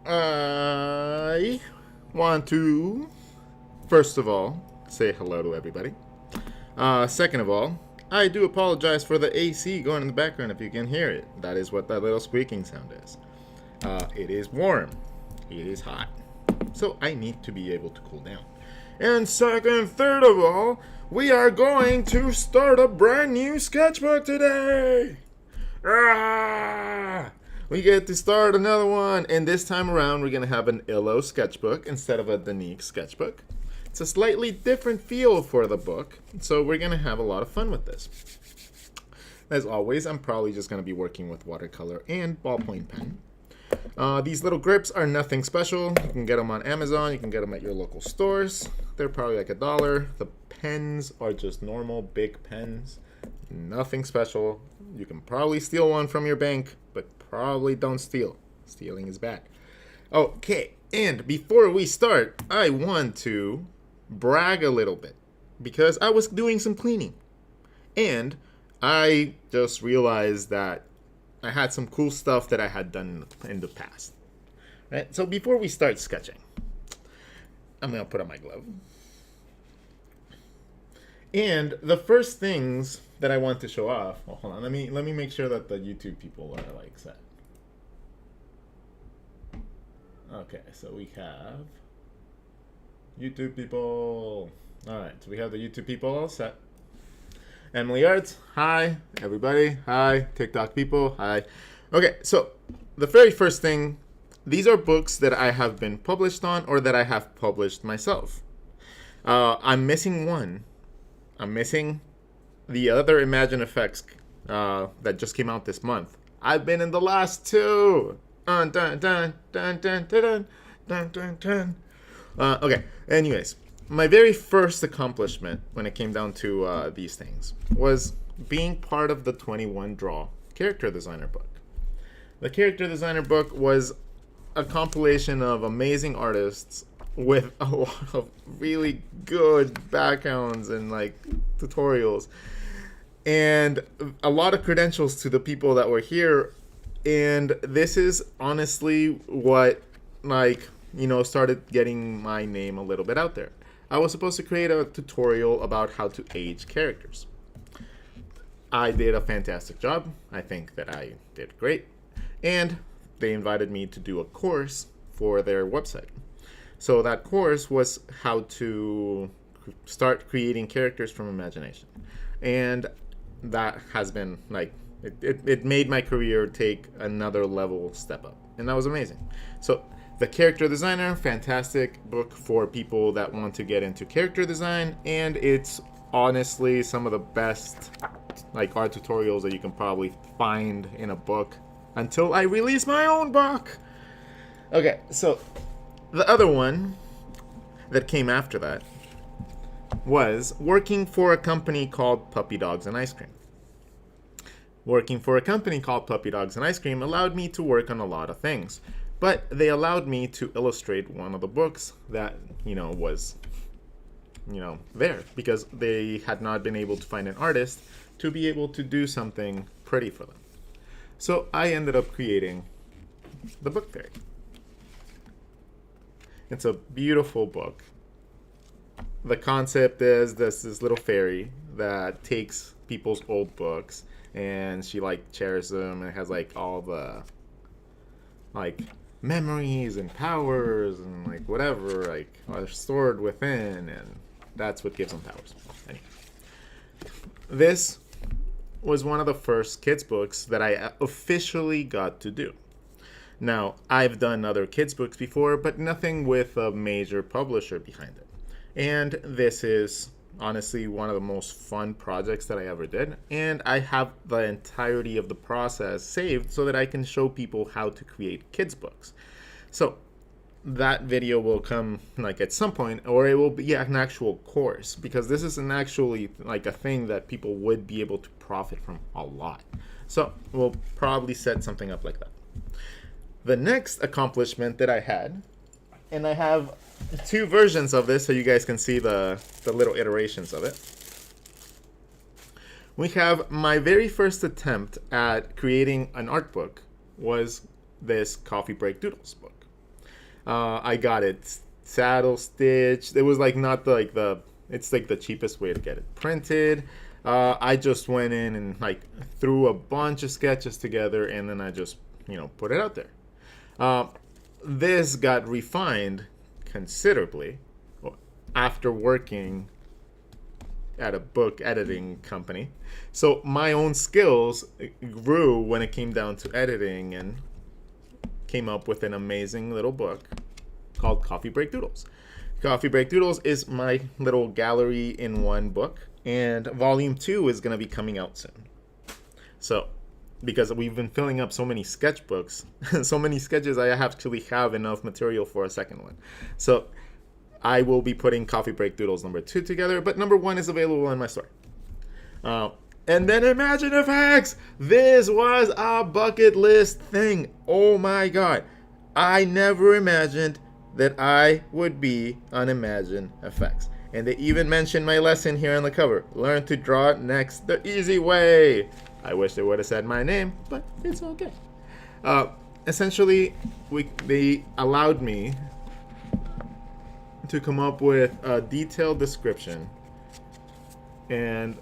I want to, first of all, say hello to everybody. Second of all, I do apologize for the AC going in the background if you can hear it. That is what that little squeaking sound is. It is warm. It is hot. So I need to be able to cool down. And third of all, we are going to start a brand new sketchbook today. We get to start another one, and this time around we're going to have an Illo sketchbook instead of a Danique sketchbook. It's a slightly different feel for the book, so we're going to have a lot of fun with this. As always, I'm probably just going to be working with watercolor and ballpoint pen. These little grips are nothing special. You can get them on Amazon, you can get them at your local stores. They're probably like $1. The pens are just normal big pens. Nothing special. You can probably steal one from your bank, but probably don't steal. Stealing is bad. Okay, and before we start, I want to brag a little bit because I was doing some cleaning and I just realized that I had some cool stuff that I had done in the past. Right? So before we start sketching, I'm going to put on my glove. And the first things that I want to show off, well, hold on, let me make sure that the YouTube people are like set. Okay, so we have YouTube people. All right, so we have the YouTube people all set. Emily Arts, hi. Everybody, hi. TikTok people, hi. Okay, so the very first thing, these are books that I have been published on or that I have published myself. I'm missing one. I'm missing the other Imagine Effects that just came out this month. I've been in the last two. Dun, dun, dun, dun, dun, dun, dun, dun, dun. Okay, anyways, my very first accomplishment when it came down to these things was being part of the 21 Draw character designer book. The character designer book was a compilation of amazing artists with a lot of really good backgrounds and like tutorials and a lot of credentials to the people that were here. And this is honestly what started getting my name a little bit out there. I was supposed to create a tutorial about how to age characters. I did a fantastic job. I think that I did great. And they invited me to do a course for their website. So that course was how to start creating characters from imagination. And that has been it made my career take another level step up. And that was amazing. So the Character Designer, fantastic book for people that want to get into character design. And it's honestly some of the best art tutorials that you can probably find in a book until I release my own book. Okay, so the other one that came after that was working for a company called Puppy Dogs and Ice Cream. Working for a company called Puppy Dogs and Ice Cream allowed me to work on a lot of things, but they allowed me to illustrate one of the books that, was, there because they had not been able to find an artist to be able to do something pretty for them. So I ended up creating the book fairy. It's a beautiful book. The concept is this little fairy that takes people's old books and she cherishes them, and it has all the memories and powers and whatever are stored within, and that's what gives them powers. Anyway, this was one of the first kids books that I officially got to do. Now, I've done other kids books before, but nothing with a major publisher behind it. And this is honestly one of the most fun projects that I ever did. And I have the entirety of the process saved so that I can show people how to create kids books. So that video will come at some point, or it will be an actual course, because this is actually a thing that people would be able to profit from a lot. So we'll probably set something up like that. The next accomplishment that I had, and I have two versions of this so you guys can see the little iterations of it. We have my very first attempt at creating an art book was this Coffee Break Doodles book. I got it saddle stitched. It was like not it's like the cheapest way to get it printed. I just went in and like threw a bunch of sketches together, and then I just put it out there. This got refined considerably after working at a book editing company. So my own skills grew when it came down to editing, and came up with an amazing little book called Coffee Break Doodles. Coffee Break Doodles is my little gallery in one book, and volume 2 is going to be coming out soon. So, because we've been filling up so many sketchbooks, so many sketches, I actually have enough material for a second one. So, I will be putting Coffee Break Doodles number 2 together, but number 1 is available in my store. And then Imagine Effects! This was a bucket list thing. Oh my god. I never imagined that I would be on Imagine Effects. And they even mentioned my lesson here on the cover. Learn to draw next the easy way. I wish they would have said my name, but it's okay. Essentially, they allowed me to come up with a detailed description and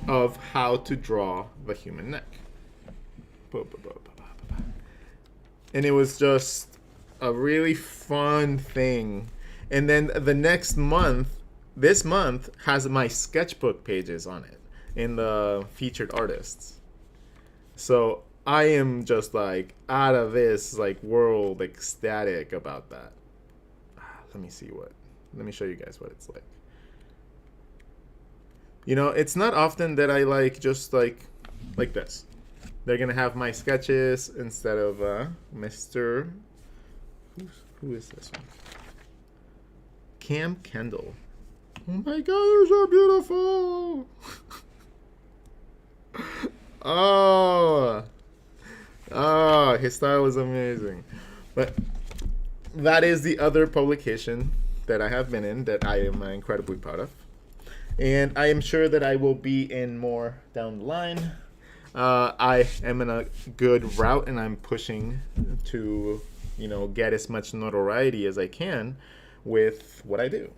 of how to draw the human neck. And it was just a really fun thing. And then the next month, this month has my sketchbook pages on it in the featured artists. So I am just like out of this like world ecstatic about that. Let me show you guys what it's like. It's not often that I just like this. They're gonna have my sketches instead of Mr. Who is this one? Cam Kendall. Oh my god, they're so beautiful. Oh, his style is amazing. But that is the other publication that I have been in that I am incredibly proud of. And I am sure that I will be in more down the line. I am in a good route, and I'm pushing to, get as much notoriety as I can with what I do.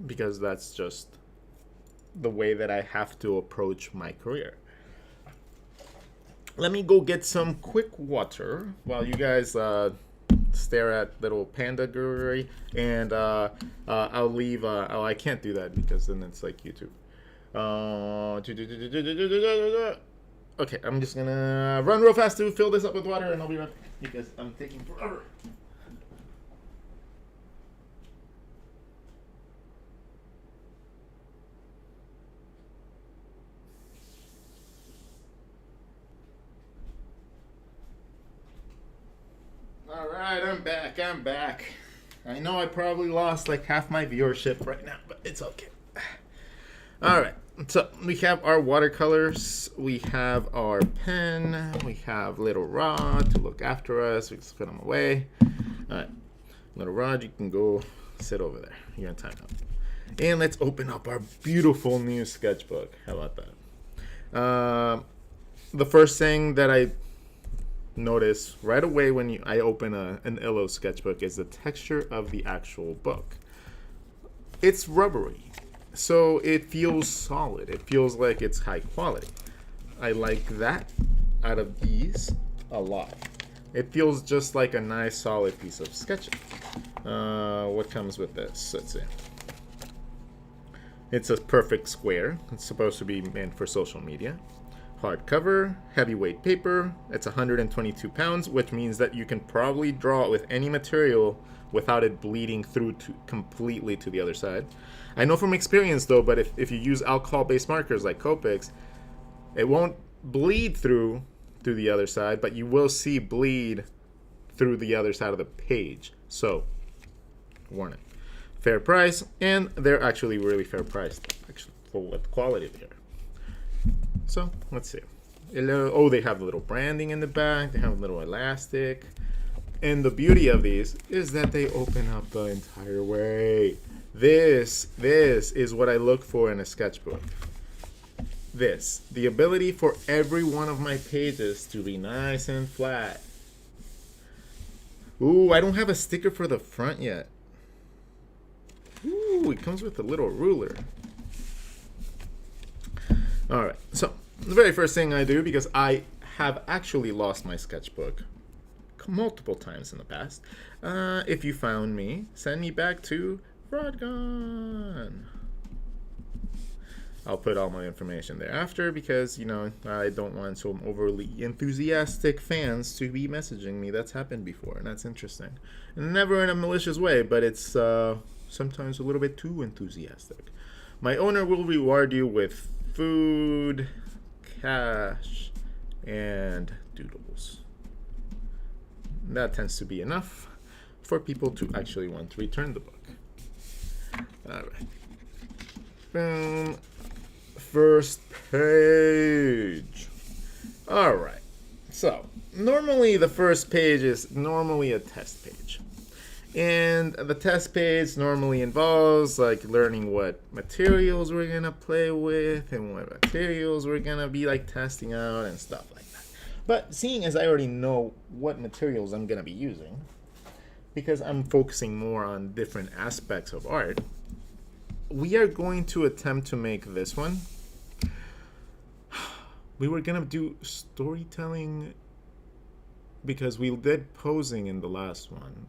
Because that's just the way that I have to approach my career. Let me go get some quick water while you guys stare at little panda guru, and I'll leave. I can't do that because then it's like YouTube. Okay, I'm just gonna run real fast to fill this up with water, and I'll be right back because I'm taking forever. Alright, I'm back. I know I probably lost like half my viewership right now, but it's okay. Alright, so we have our watercolors, we have our pen, we have Little Rod to look after us, we just put him away. Alright, Little Rod, you can go sit over there. You're in timeout. And let's open up our beautiful new sketchbook. How about that? The first thing that I notice right away when I open an Illo sketchbook is the texture of the actual book. It's rubbery, so it feels solid. It feels like it's high quality. I like that out of these a lot. It feels just like a nice solid piece of sketching. What comes with this? Let's see. It's a perfect square. It's supposed to be meant for social media. Hardcover, heavyweight paper. It's 122 pounds, which means that you can probably draw it with any material without it bleeding through completely to the other side. I know from experience though, but if you use alcohol-based markers like Copics, it won't bleed through to the other side, but you will see bleed through the other side of the page. So, warning. Fair price, and they're actually really fair priced actually for what quality they are. So, let's see. Oh, they have a little branding in the back. They have a little elastic. And the beauty of these is that they open up the entire way. This is what I look for in a sketchbook. The ability for every one of my pages to be nice and flat. Ooh, I don't have a sticker for the front yet. Ooh, it comes with a little ruler. Alright, so the very first thing I do, because I have actually lost my sketchbook multiple times in the past. If you found me, send me back to Rodgon. I'll put all my information there after because, you know, I don't want some overly enthusiastic fans to be messaging me. That's happened before, and that's interesting. Never in a malicious way, but it's sometimes a little bit too enthusiastic. My owner will reward you with food, cash, and doodles. That tends to be enough for people to actually want to return the book. Alright. Boom. First page. Alright. So, normally the first page is normally a test page. And the test page normally involves like learning what materials we're gonna play with and what materials we're gonna be like testing out and stuff like that. But seeing as I already know what materials I'm gonna be using, because I'm focusing more on different aspects of art, we are going to attempt to make this one. We were gonna do storytelling because we did posing in the last one.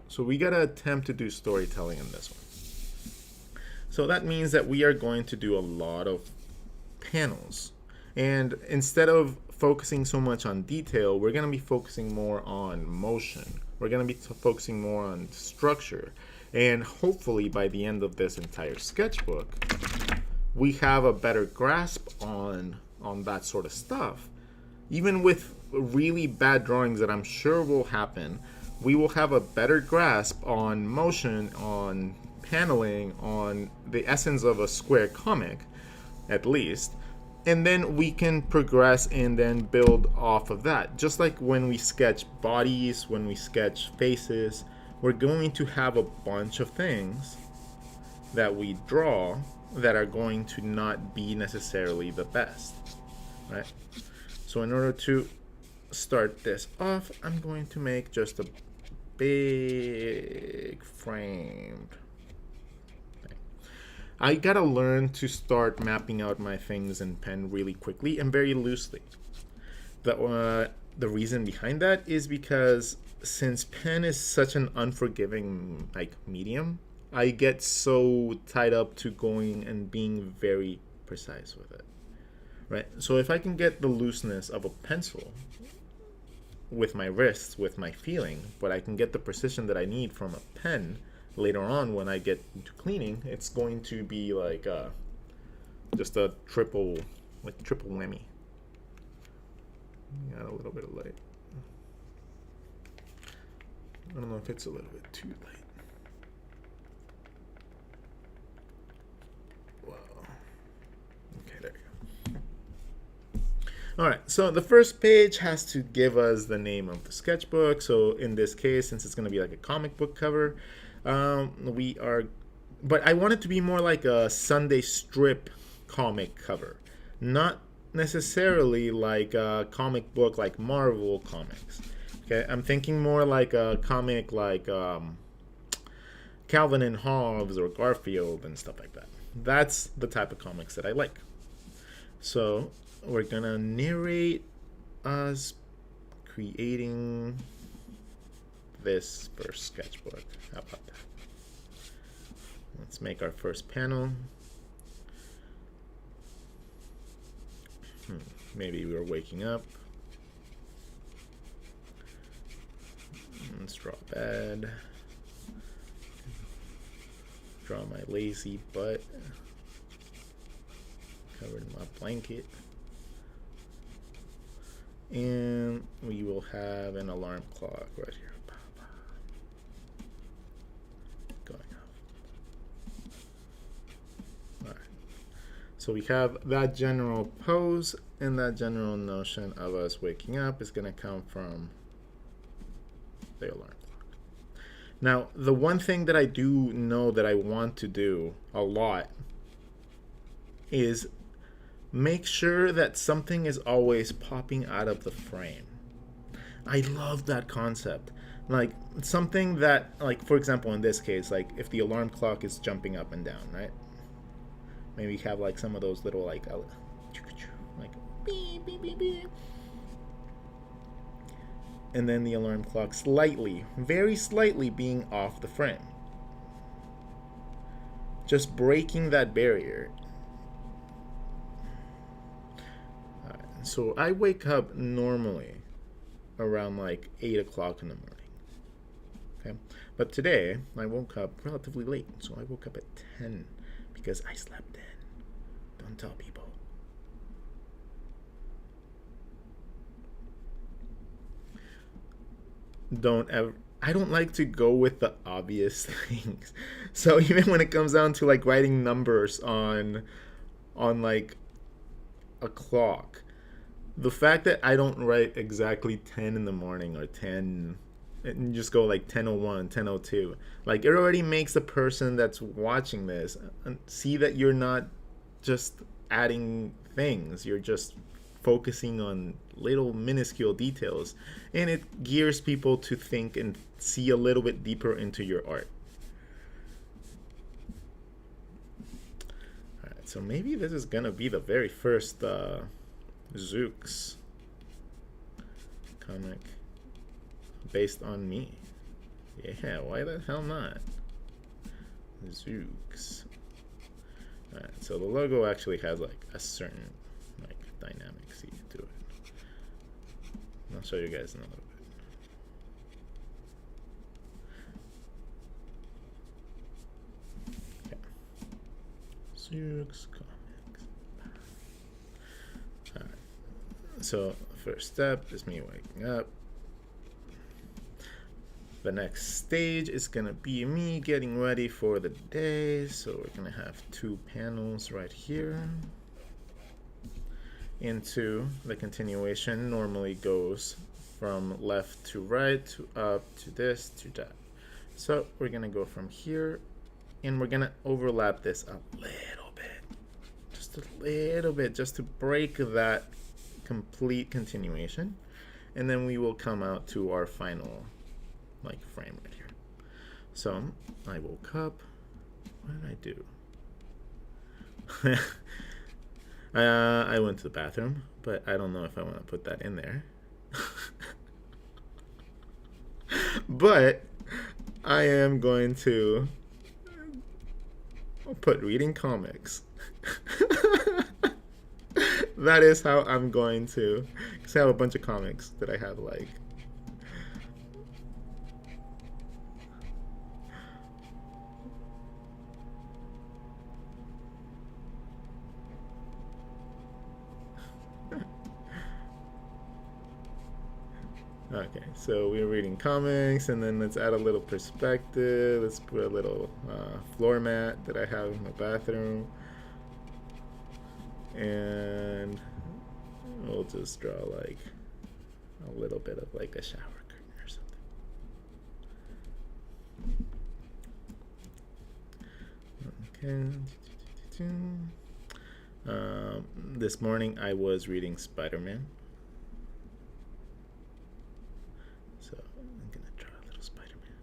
So we gotta attempt to do storytelling in this one. So that means that we are going to do a lot of panels. And instead of focusing so much on detail, we're gonna be focusing more on motion. We're gonna be focusing more on structure. And hopefully by the end of this entire sketchbook, we have a better grasp on that sort of stuff. Even with really bad drawings that I'm sure will happen, we will have a better grasp on motion, on paneling, on the essence of a square comic, at least. And then we can progress and then build off of that. Just like when we sketch bodies, when we sketch faces, we're going to have a bunch of things that we draw that are going to not be necessarily the best, right? So in order to start this off, I'm going to make just a big framed thing. I gotta learn to start mapping out my things in pen really quickly and very loosely. The reason behind that is because since pen is such an unforgiving like medium, I get so tied up to going and being very precise with it, right? So if I can get the looseness of a pencil with my wrists, with my feeling, but I can get the precision that I need from a pen later on when I get into cleaning, it's going to be like just a triple whammy. Got a little bit of light. I don't know if it's a little bit too light. Wow. Okay, there you go. Alright, so the first page has to give us the name of the sketchbook. So in this case, since it's going to be like a comic book cover, but I want it to be more like a Sunday strip comic cover. Not necessarily like a comic book like Marvel comics. Okay, I'm thinking more like a comic like Calvin and Hobbes or Garfield and stuff like that. That's the type of comics that I like. So we're gonna narrate us creating this first sketchbook. How about that? Let's make our first panel. Maybe we were waking up. Let's draw a bed. Draw my lazy butt covered in my blanket. And we will have an alarm clock right here. Going off. Alright. So we have that general pose, and that general notion of us waking up is going to come from the alarm clock. Now, the one thing that I do know that I want to do a lot is make sure that something is always popping out of the frame. I love that concept. Like something that, like for example, in this case, like if the alarm clock is jumping up and down, right? Maybe have like some of those little like beep beep beep beep, and then the alarm clock slightly, very slightly being off the frame. Just breaking that barrier. So I wake up normally around like 8 o'clock in the morning. Okay, but today I woke up relatively late, so I woke up at 10 because I slept in. Don't tell people. Don't ever. I don't like to go with the obvious things. So even when it comes down to like writing numbers on like a clock, the fact that I don't write exactly 10 in the morning or 10 and just go like 10:01, 10:02, like it already makes the person that's watching this see that you're not just adding things, you're just focusing on little minuscule details, and it gears people to think and see a little bit deeper into your art. All right, so maybe this is gonna be the very first Zooks comic based on me. Yeah, why the hell not? Zooks. Alright, so the logo actually has like a certain like dynamics to it. I'll show you guys in a little bit. Yeah. Zooks comics. Alright. So first step is me waking up. The next stage is gonna be me getting ready for the day. So we're gonna have 2 panels right here. Into the continuation normally goes from left to right to up to this to that. So we're gonna go from here and we're gonna overlap this a little bit. Just a little bit, just to break that complete continuation. And then we will come out to our final like frame right here. So I woke up. What did I do? I went to the bathroom, but I don't know if I want to put that in there. But I am going to put reading comics. That is how I'm going to, because I have a bunch of comics that I have like. Okay, so we're reading comics, and then let's add a little perspective. Let's put a little floor mat that I have in my bathroom. And we'll just draw like a little bit of like a shower curtain or something. Okay. This morning I was reading Spider-Man. So I'm gonna draw a little Spider-Man.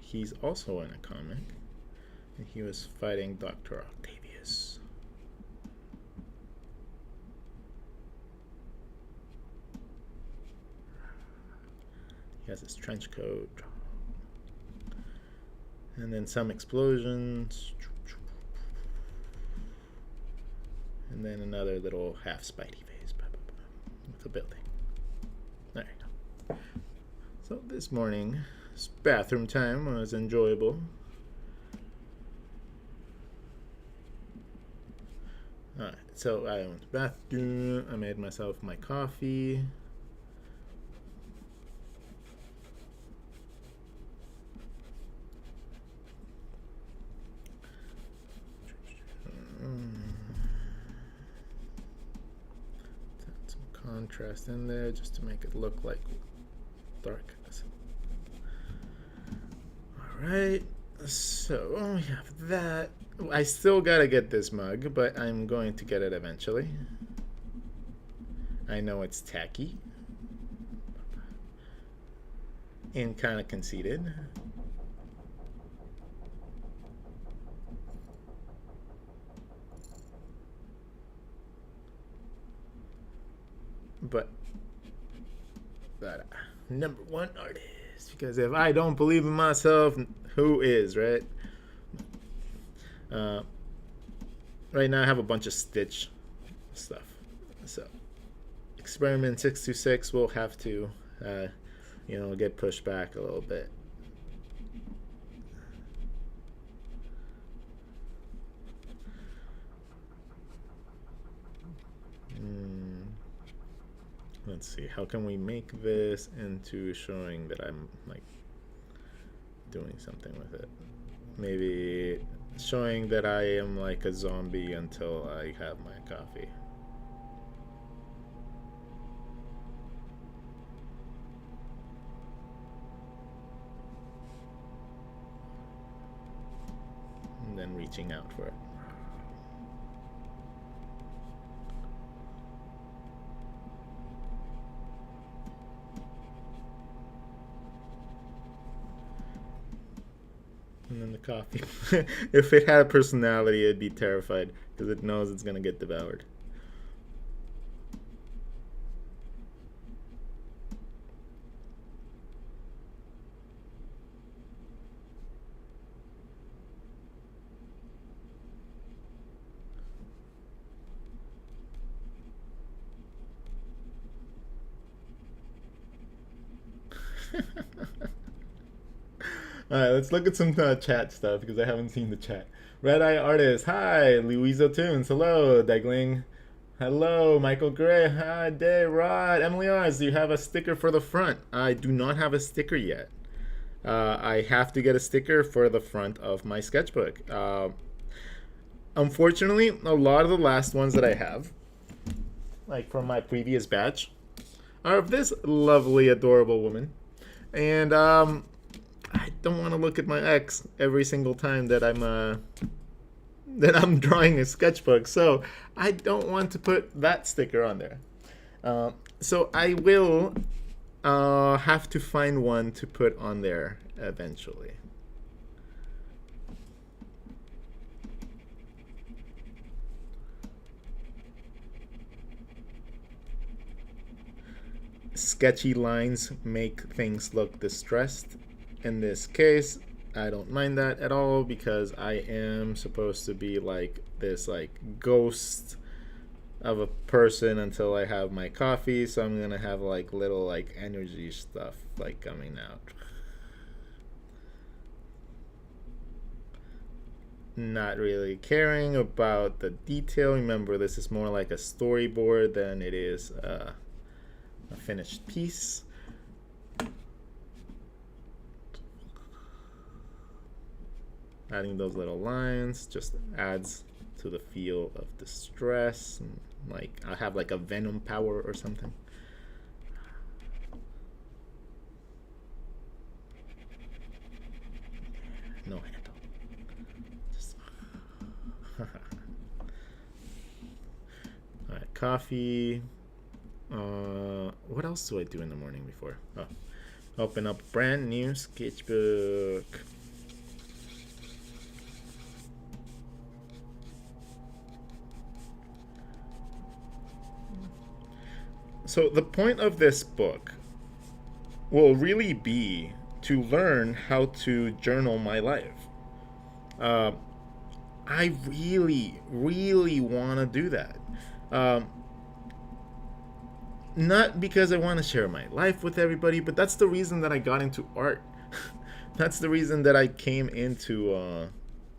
He's also in a comic, and he was fighting Dr. Octavius. He has his trench coat. And then some explosions. And then another little half Spidey face with a building. There you go. So this morning, bathroom time was enjoyable. Alright, so I went to the bathroom. I made myself my coffee. Contrast in there just to make it look like darkness. Alright, so we have that. I still gotta get this mug, but I'm going to get it eventually. I know it's tacky and kind of conceited. But number one artist. Because if I don't believe in myself, who is, right? Right now I have a bunch of Stitch stuff. So experiment 626 will have to, get pushed back a little bit. Let's see, how can we make this into showing that I'm like doing something with it? Maybe showing that I am like a zombie until I have my coffee. And then reaching out for it. And then the coffee. If it had a personality, it'd be terrified because it knows it's gonna get devoured. Alright, let's look at some chat stuff because I haven't seen the chat. Red Eye Artist, hi. Louisa Tunes, hello. Degling, hello. Michael Gray, hi. Day Rod. Emily Oz, do you have a sticker for the front? I do not have a sticker yet. I have to get a sticker for the front of my sketchbook. Unfortunately, a lot of the last ones that I have, like from my previous batch, are of this lovely, adorable woman. And I don't want to look at my ex every single time that I'm drawing a sketchbook, so I don't want to put that sticker on there. So I will have to find one to put on there eventually. Sketchy lines make things look distressed. In this case, I don't mind that at all because I am supposed to be like this like ghost of a person until I have my coffee, so I'm gonna have like little like energy stuff like coming out. Not really caring about the detail. Remember, this is more like a storyboard than it is a finished piece. Adding those little lines just adds to the feel of distress. And like I have like a venom power or something. No, just alright, coffee. What else do I do in the morning before? Oh, open up brand new sketchbook. So the point of this book will really be to learn how to journal my life. I really, really want to do that. Not because I want to share my life with everybody, but that's the reason that I got into art. That's the reason that I came into,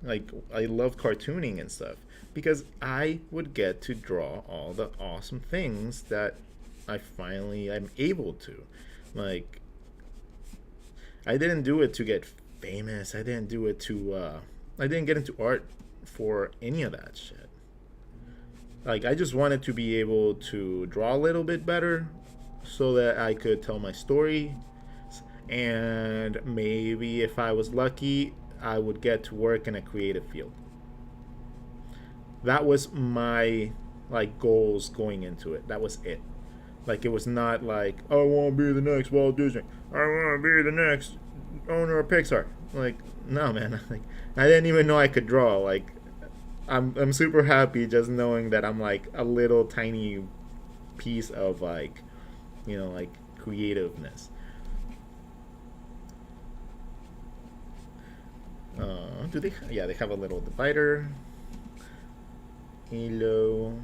I love cartooning and stuff. Because I would get to draw all the awesome things that I'm able to. Like, I didn't do it to get famous. I didn't do it to, I didn't get into art for any of that shit. Like, I just wanted to be able to draw a little bit better so that I could tell my story. And maybe if I was lucky, I would get to work in a creative field. That was my like goals going into it. That was it. Like, it was not like, oh, I want to be the next Walt Disney. I want to be the next owner of Pixar. Like, no, man. Like, I didn't even know I could draw. Like, I'm super happy just knowing that I'm like a little tiny piece of like, like creativeness. Do they? Yeah, they have a little divider. Hello.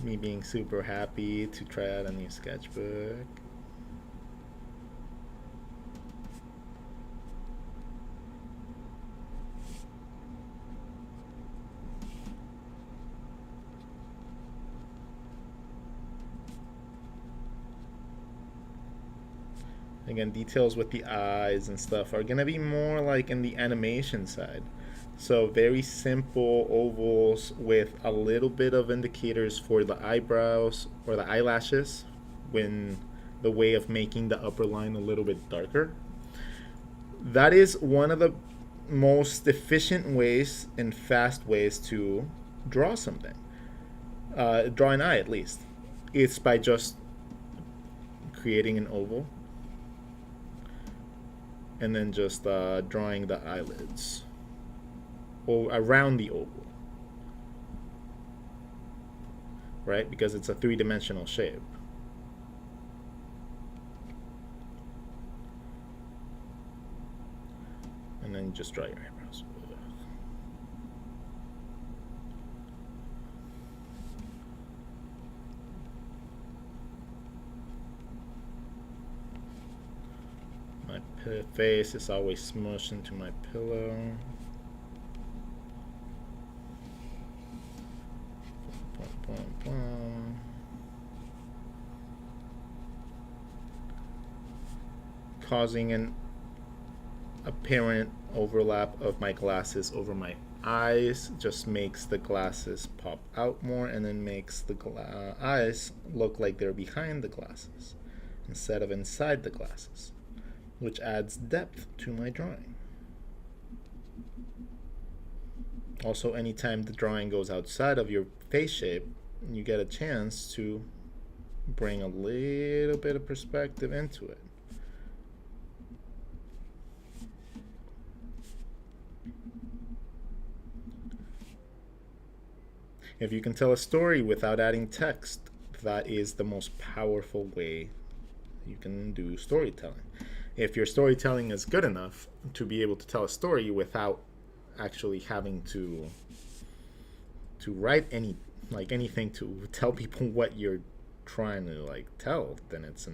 Me being super happy to try out a new sketchbook. Again, details with the eyes and stuff are gonna be more like in the animation side. So very simple ovals with a little bit of indicators for the eyebrows or the eyelashes, when the way of making the upper line a little bit darker. That is one of the most efficient ways and fast ways to draw something. Draw an eye, at least. It's by just creating an oval and then just drawing the eyelids or around the oval, right? Because it's a three-dimensional shape. And then just draw your eyebrows. My face is always smushed into my pillow. Causing an apparent overlap of my glasses over my eyes just makes the glasses pop out more, and then makes the eyes look like they're behind the glasses instead of inside the glasses, which adds depth to my drawing. Also, anytime the drawing goes outside of your face shape, you get a chance to bring a little bit of perspective into it. If you can tell a story without adding text, that is the most powerful way you can do storytelling. If your storytelling is good enough to be able to tell a story without actually having to write anything to tell people what you're trying to tell, then it's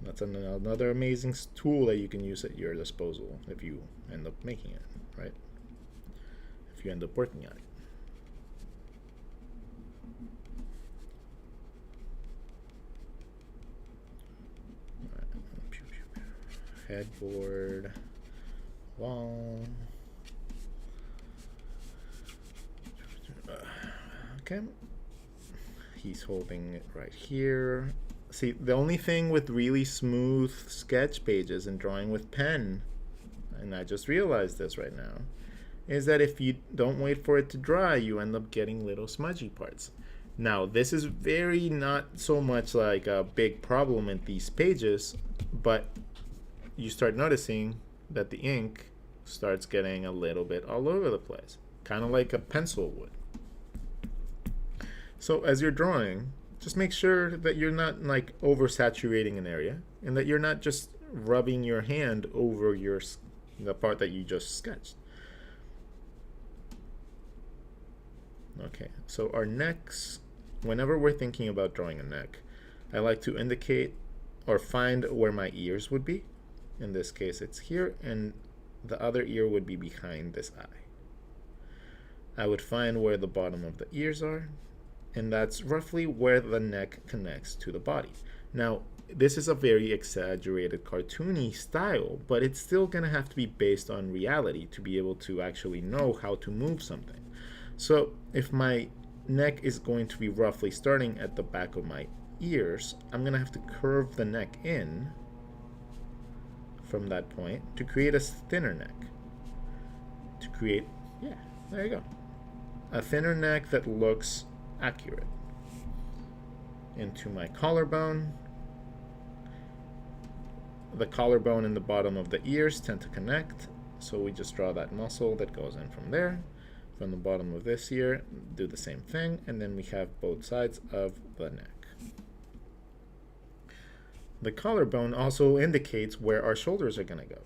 that's another amazing tool that you can use at your disposal if you end up making it, right? If you end up working at it. Headboard, wall. Okay. He's holding it right here. See, the only thing with really smooth sketch pages and drawing with pen, and I just realized this right now, is that if you don't wait for it to dry, you end up getting little smudgy parts. Now, this is very not so much like a big problem in these pages, but you start noticing that the ink starts getting a little bit all over the place, kind of like a pencil would. So as you're drawing, just make sure that you're not oversaturating an area, and that you're not just rubbing your hand over the part that you just sketched. Okay, so our necks, whenever we're thinking about drawing a neck, I like to indicate or find where my ears would be. In this case, it's here, and the other ear would be behind this eye. I would find where the bottom of the ears are, and that's roughly where the neck connects to the body. Now, this is a very exaggerated, cartoony style, but it's still going to have to be based on reality to be able to actually know how to move something. So if my neck is going to be roughly starting at the back of my ears, I'm going to have to curve the neck in from that point to create a thinner neck. create, yeah, there you go, a thinner neck that looks accurate. Into my collarbone. The collarbone and the bottom of the ears tend to connect, so we just draw that muscle that goes in from there. From the bottom of this ear, do the same thing, and then we have both sides of the neck. The collarbone also indicates where our shoulders are going to go.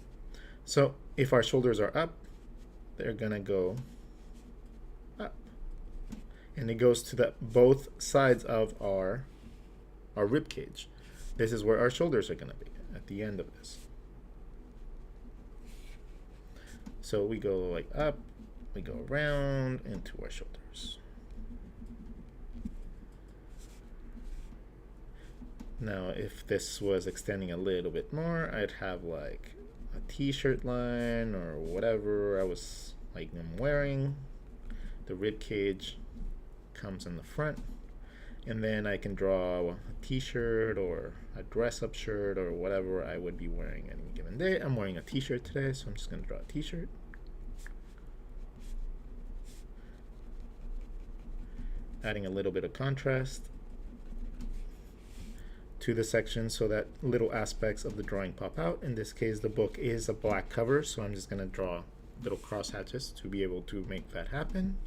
So if our shoulders are up, they're going to go up. And it goes to both sides of our rib cage. This is where our shoulders are going to be at the end of this. So we go like up, we go around into our shoulders. Now if this was extending a little bit more, I'd have like a t-shirt line or whatever I'm wearing. The rib cage comes in the front. And then I can draw a t-shirt or a dress-up shirt or whatever I would be wearing any given day. I'm wearing a t-shirt today, so I'm just going to draw a t-shirt. Adding a little bit of contrast to the section so that little aspects of the drawing pop out. In this case, the book is a black cover, so I'm just going to draw little cross hatches to be able to make that happen.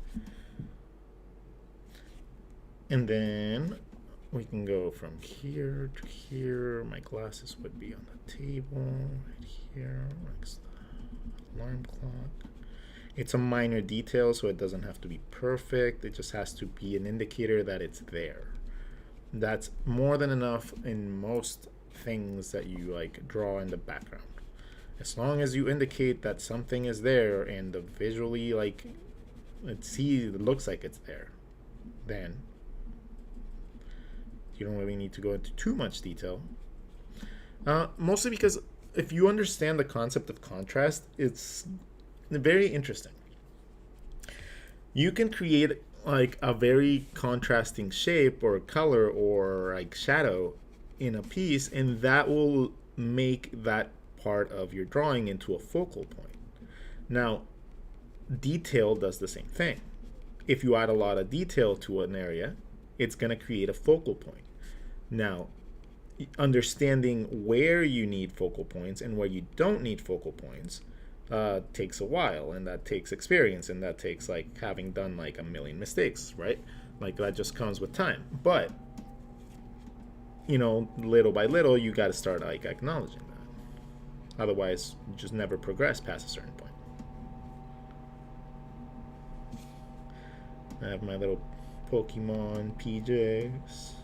And then we can go from here to here. My glasses would be on the table right here next to the alarm clock. It's a minor detail, so it doesn't have to be perfect. It just has to be an indicator that it's there. That's more than enough in most things that you like draw in the background. As long as you indicate that something is there and the visually like it looks like it's there, then you don't really need to go into too much detail. Mostly because if you understand the concept of contrast, it's very interesting. You can create like a very contrasting shape or color or like shadow in a piece, and that will make that part of your drawing into a focal point. Now, detail does the same thing. If you add a lot of detail to an area, it's going to create a focal point. Now, understanding where you need focal points and where you don't need focal points takes a while, and that takes experience, and that takes like having done like a million mistakes, right? Like that just comes with time. But you know, little by little, you got to start like acknowledging that. Otherwise, you just never progress past a certain point. I have my little Pokemon PJs.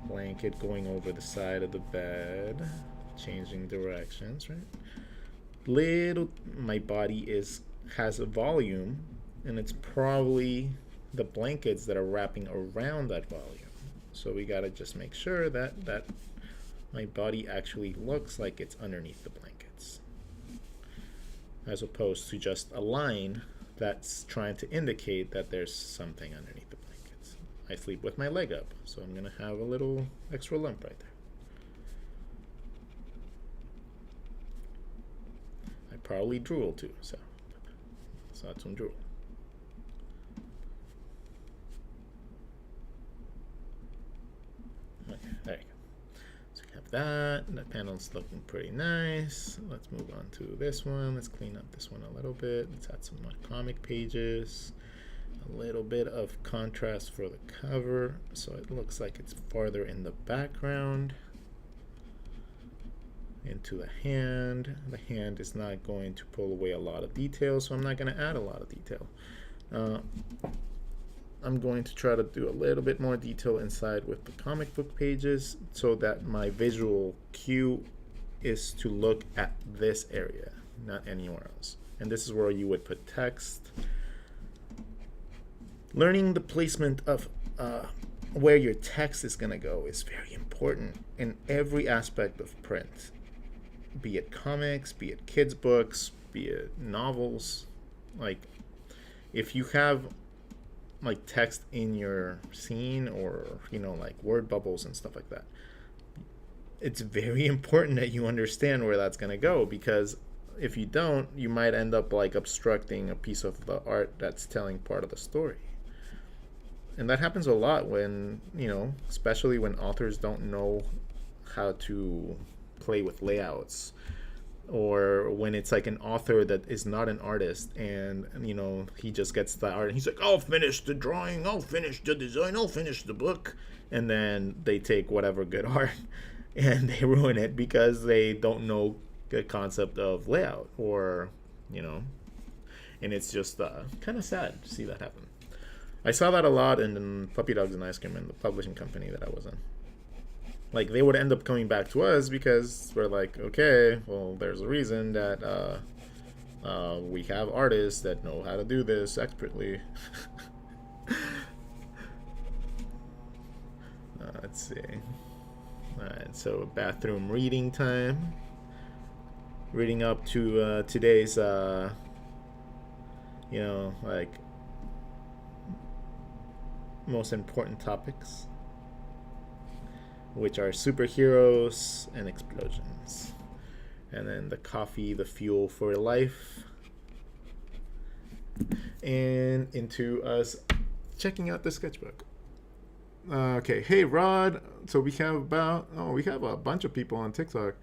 Blanket going over the side of the bed, changing directions, right? My body has a volume, and it's probably the blankets that are wrapping around that volume. So we gotta just make sure that my body actually looks like it's underneath the blankets, as opposed to just a line that's trying to indicate that there's something underneath the blankets. I sleep with my leg up, so I'm gonna have a little extra lump right there. I probably drool too, so that's some drool. Okay, there you go. So we have that. That panel's looking pretty nice. Let's move on to this one. Let's clean up this one a little bit. Let's add some more comic pages. A little bit of contrast for the cover, so it looks like it's farther in the background. Into the hand. The hand is not going to pull away a lot of detail, so I'm not going to add a lot of detail. I'm going to try to do a little bit more detail inside with the comic book pages so that my visual cue is to look at this area, not anywhere else. And this is where you would put text. Learning the placement of where your text is going to go is very important in every aspect of print, be it comics, be it kids' books, be it novels. Like, if you have like text in your scene or, you know, like word bubbles and stuff like that, it's very important that you understand where that's going to go, because if you don't, you might end up like obstructing a piece of the art that's telling part of the story. And that happens a lot when, especially when authors don't know how to play with layouts, or when it's like an author that is not an artist, and he just gets the art and he's like, I'll finish the drawing, I'll finish the design, I'll finish the book, and then they take whatever good art and they ruin it because they don't know the concept of layout, or and it's just kind of sad to see that happen. I saw that a lot in Puppy Dogs and Ice Cream, and the publishing company that I was in. Like, they would end up coming back to us because we're like, okay, well, there's a reason that we have artists that know how to do this expertly. Let's see. Alright, so bathroom reading time. Reading up to today's, like, most important topics, which are superheroes and explosions. And then the coffee, the fuel for life. And into us checking out the sketchbook. Okay, hey Rod. So we have a bunch of people on TikTok.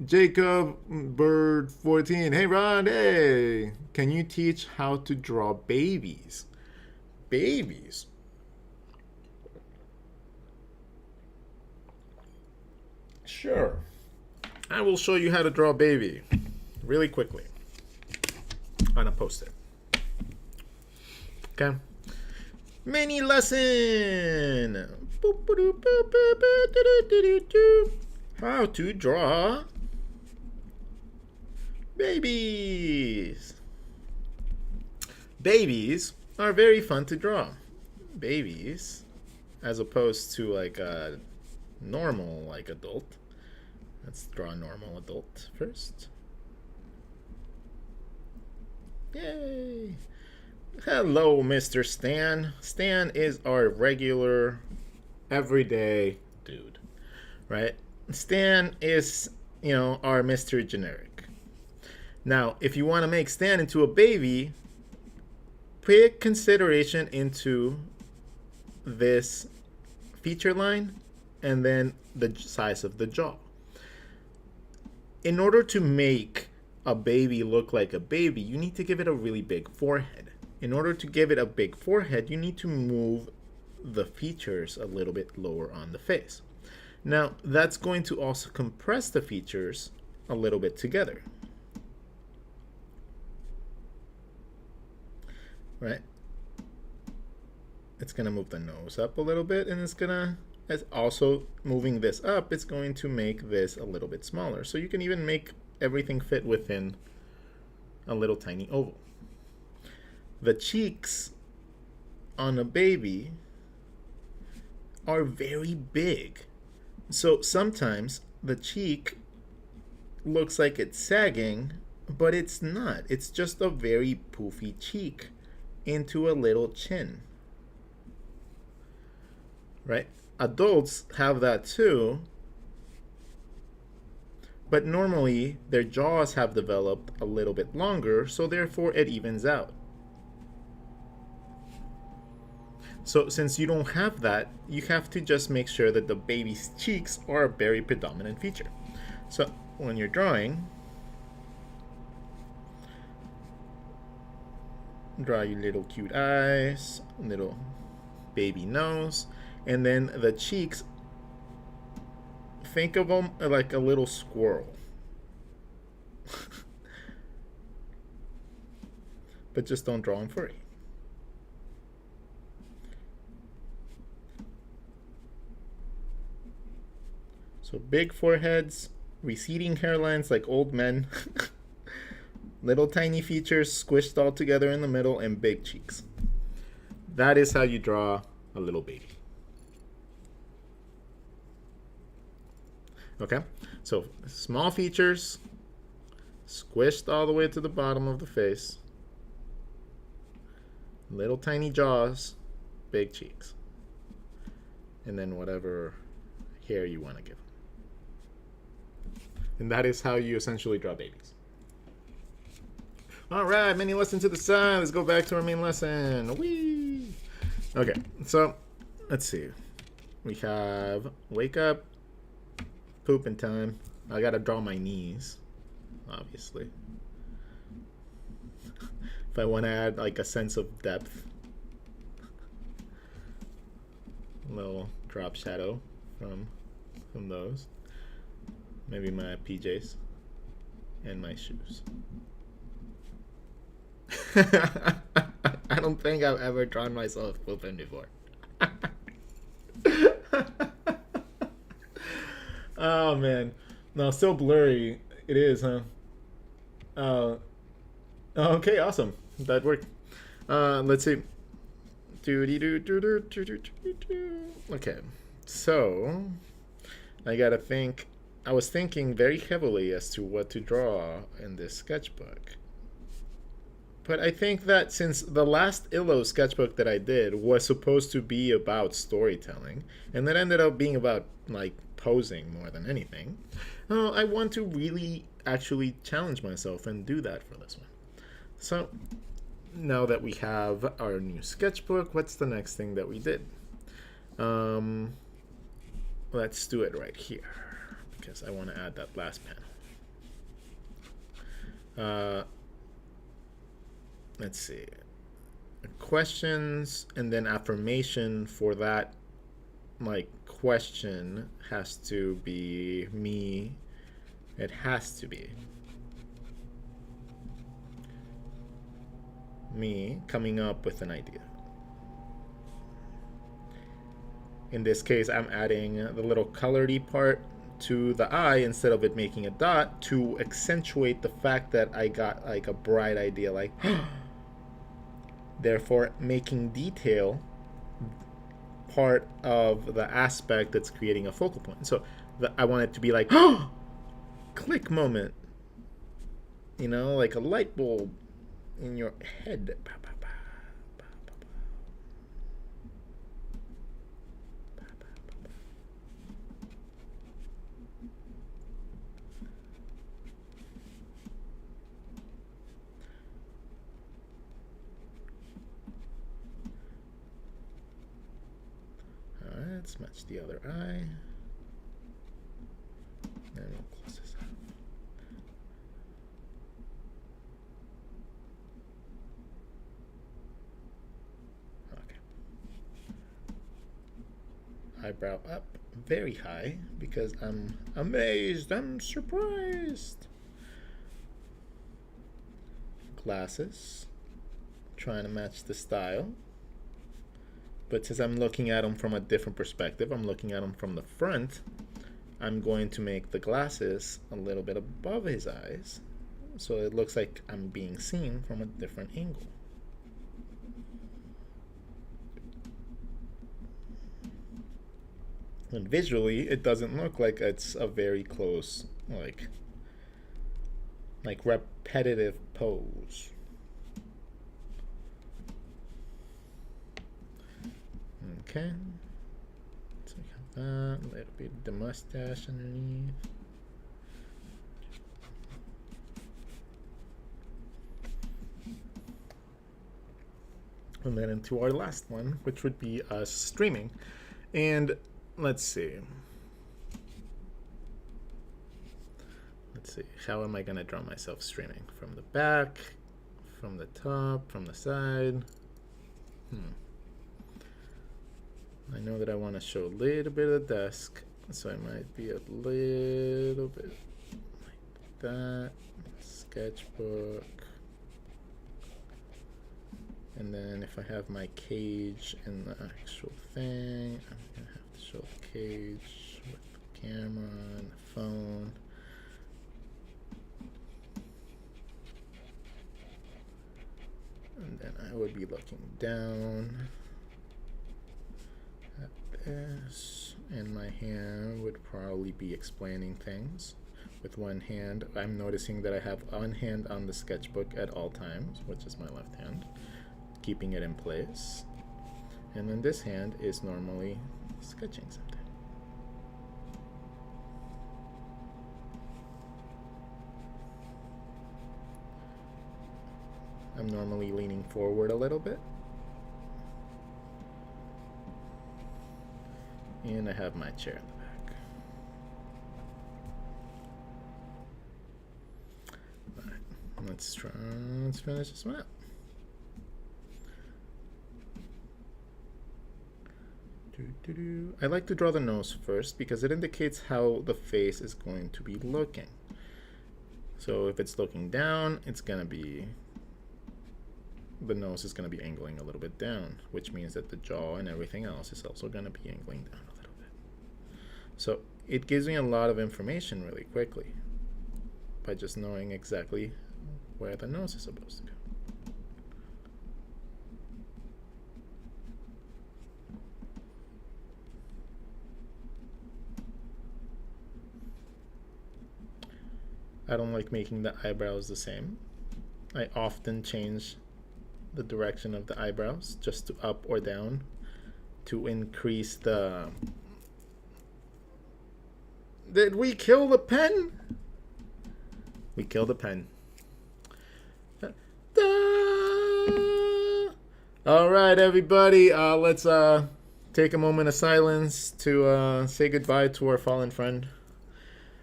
Jacob Bird 14. Hey Rod, hey. Can you teach how to draw babies? Babies? Sure. I will show you how to draw a baby really quickly on a post-it. Okay. Mini lesson. How to draw babies. Babies are very fun to draw. Babies, as opposed to like a normal like adult. Let's draw a normal adult first. Yay! Hello, Mr. Stan. Stan is our regular, everyday dude, right? Stan is, our Mr. Generic. Now, if you want to make Stan into a baby, put consideration into this feature line and then the size of the jaw. In order to make a baby look like a baby, you need to give it a really big forehead. In order to give it a big forehead, you need to move the features a little bit lower on the face. Now, that's going to also compress the features a little bit together. Right? It's going to move the nose up a little bit, and it's going to, as also moving this up, it's going to make this a little bit smaller. So you can even make everything fit within a little tiny oval. The cheeks on a baby are very big. So sometimes the cheek looks like it's sagging, but it's not. It's just a very poofy cheek into a little chin. Right? Adults have that too, but normally their jaws have developed a little bit longer, so therefore it evens out. So since you don't have that, you have to just make sure that the baby's cheeks are a very predominant feature. So when you're drawing, draw your little cute eyes, little baby nose, and then the cheeks, think of them like a little squirrel. But just don't draw them furry. So big foreheads, receding hairlines like old men, little tiny features squished all together in the middle, and big cheeks. That is how you draw a little baby. Okay, so small features, squished all the way to the bottom of the face, little tiny jaws, big cheeks, and then whatever hair you want to give them. And that is how you essentially draw babies. All right, mini lesson to the side. Let's go back to our main lesson. Whee! Okay, so let's see. We have wake up, pooping time. I gotta draw my knees, obviously. If I want to add like a sense of depth. Little drop shadow from those. Maybe my PJs and my shoes. I don't think I've ever drawn myself pooping before. Oh man, no, still blurry. It is, huh? Okay, awesome. That worked. Let's see. Okay, so I gotta think. I was thinking very heavily as to what to draw in this sketchbook. But I think that since the last Illo sketchbook that I did was supposed to be about storytelling, and that ended up being about like posing more than anything, I want to really actually challenge myself and do that for this one. So now that we have our new sketchbook, what's the next thing that we did? Let's do it right here because I want to add that last panel. Let's see. Questions and then affirmation for that like question has to be me. It has to be me coming up with an idea. In this case, I'm adding the little colored part to the eye instead of it making a dot to accentuate the fact that I got like a bright idea, like therefore making detail part of the aspect that's creating a focal point. So I want it to be like click moment, you know, like a light bulb in your head. Alright, let's match the other eye. And we'll close this out. Eyebrow up very high because I'm amazed, I'm surprised. Glasses, trying to match the style. But since I'm looking at them from a different perspective, I'm looking at them from the front, I'm going to make the glasses a little bit above his eyes so it looks like I'm being seen from a different angle. And visually, it doesn't look like it's a very close, like repetitive pose. Okay. So we have that, a little bit of the mustache underneath. And then into our last one, which would be us streaming. And let's see. Let's see. How am I going to draw myself streaming? From the back, from the top, from the side. I know that I want to show a little bit of the desk, so I might be a little bit like that. Sketchbook. And then if I have my cage in the actual thing, I'm going to have to show the cage with the camera and the phone. And then I would be looking down at this, and my hand would probably be explaining things. With one hand, I'm noticing that I have one hand on the sketchbook at all times, which is my left hand, keeping it in place. And then this hand is normally sketching something. I'm normally leaning forward a little bit. And I have my chair in the back. Alright, let's finish this one up. I like to draw the nose first because it indicates how the face is going to be looking. So if it's looking down, it's going to be, the nose is going to be angling a little bit down, which means that the jaw and everything else is also going to be angling down a little bit. So it gives me a lot of information really quickly by just knowing exactly where the nose is supposed to go. I don't like making the eyebrows the same. I often change the direction of the eyebrows just to up or down to increase the... Did we kill the pen? We killed the pen. All right, everybody, let's take a moment of silence to say goodbye to our fallen friend.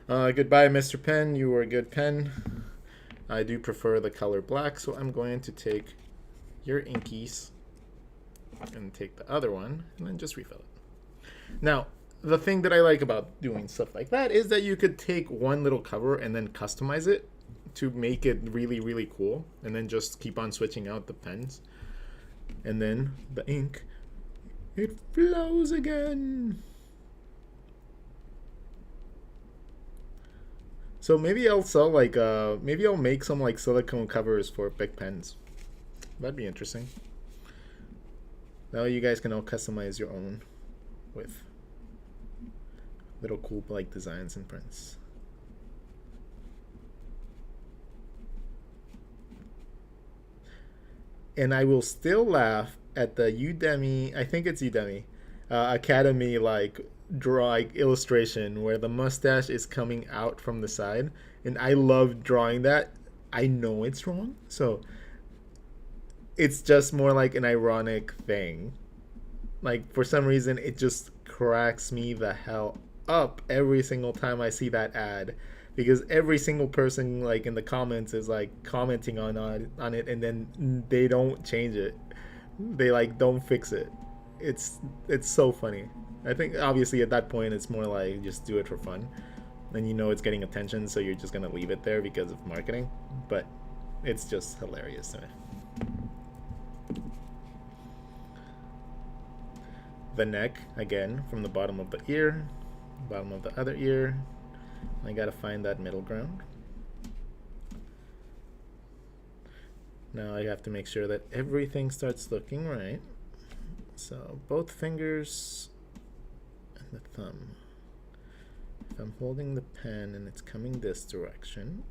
Goodbye, Mr. Pen. You were a good pen. I do prefer the color black, so I'm going to take your inkies and take the other one and then just refill it. Now, the thing that I like about doing stuff like that is that you could take one little cover and then customize it to make it really, really cool, and then just keep on switching out the pens. And then the ink, it flows again. So maybe I'll sell like maybe I'll make some like silicone covers for big pens. That'd be interesting. Now you guys can all customize your own with little cool like designs and prints. And I will still laugh at the Udemy, I think it's Udemy, Academy like illustration where the mustache is coming out from the side, and I love drawing that. I know it's wrong, so it's just more like an ironic thing. Like for some reason it just cracks me the hell up every single time I see that ad, because every single person like in the comments is like commenting on it, and then they don't change it. They like don't fix it. It's so funny. I think obviously at that point it's more like just do it for fun, and you know it's getting attention, so you're just gonna leave it there because of marketing. But it's just hilarious to me. The neck, again, from the bottom of the ear, bottom of the other ear. I gotta find that middle ground. Now I have to make sure that everything starts looking right. So both fingers and the thumb. If I'm holding the pen and it's coming this direction,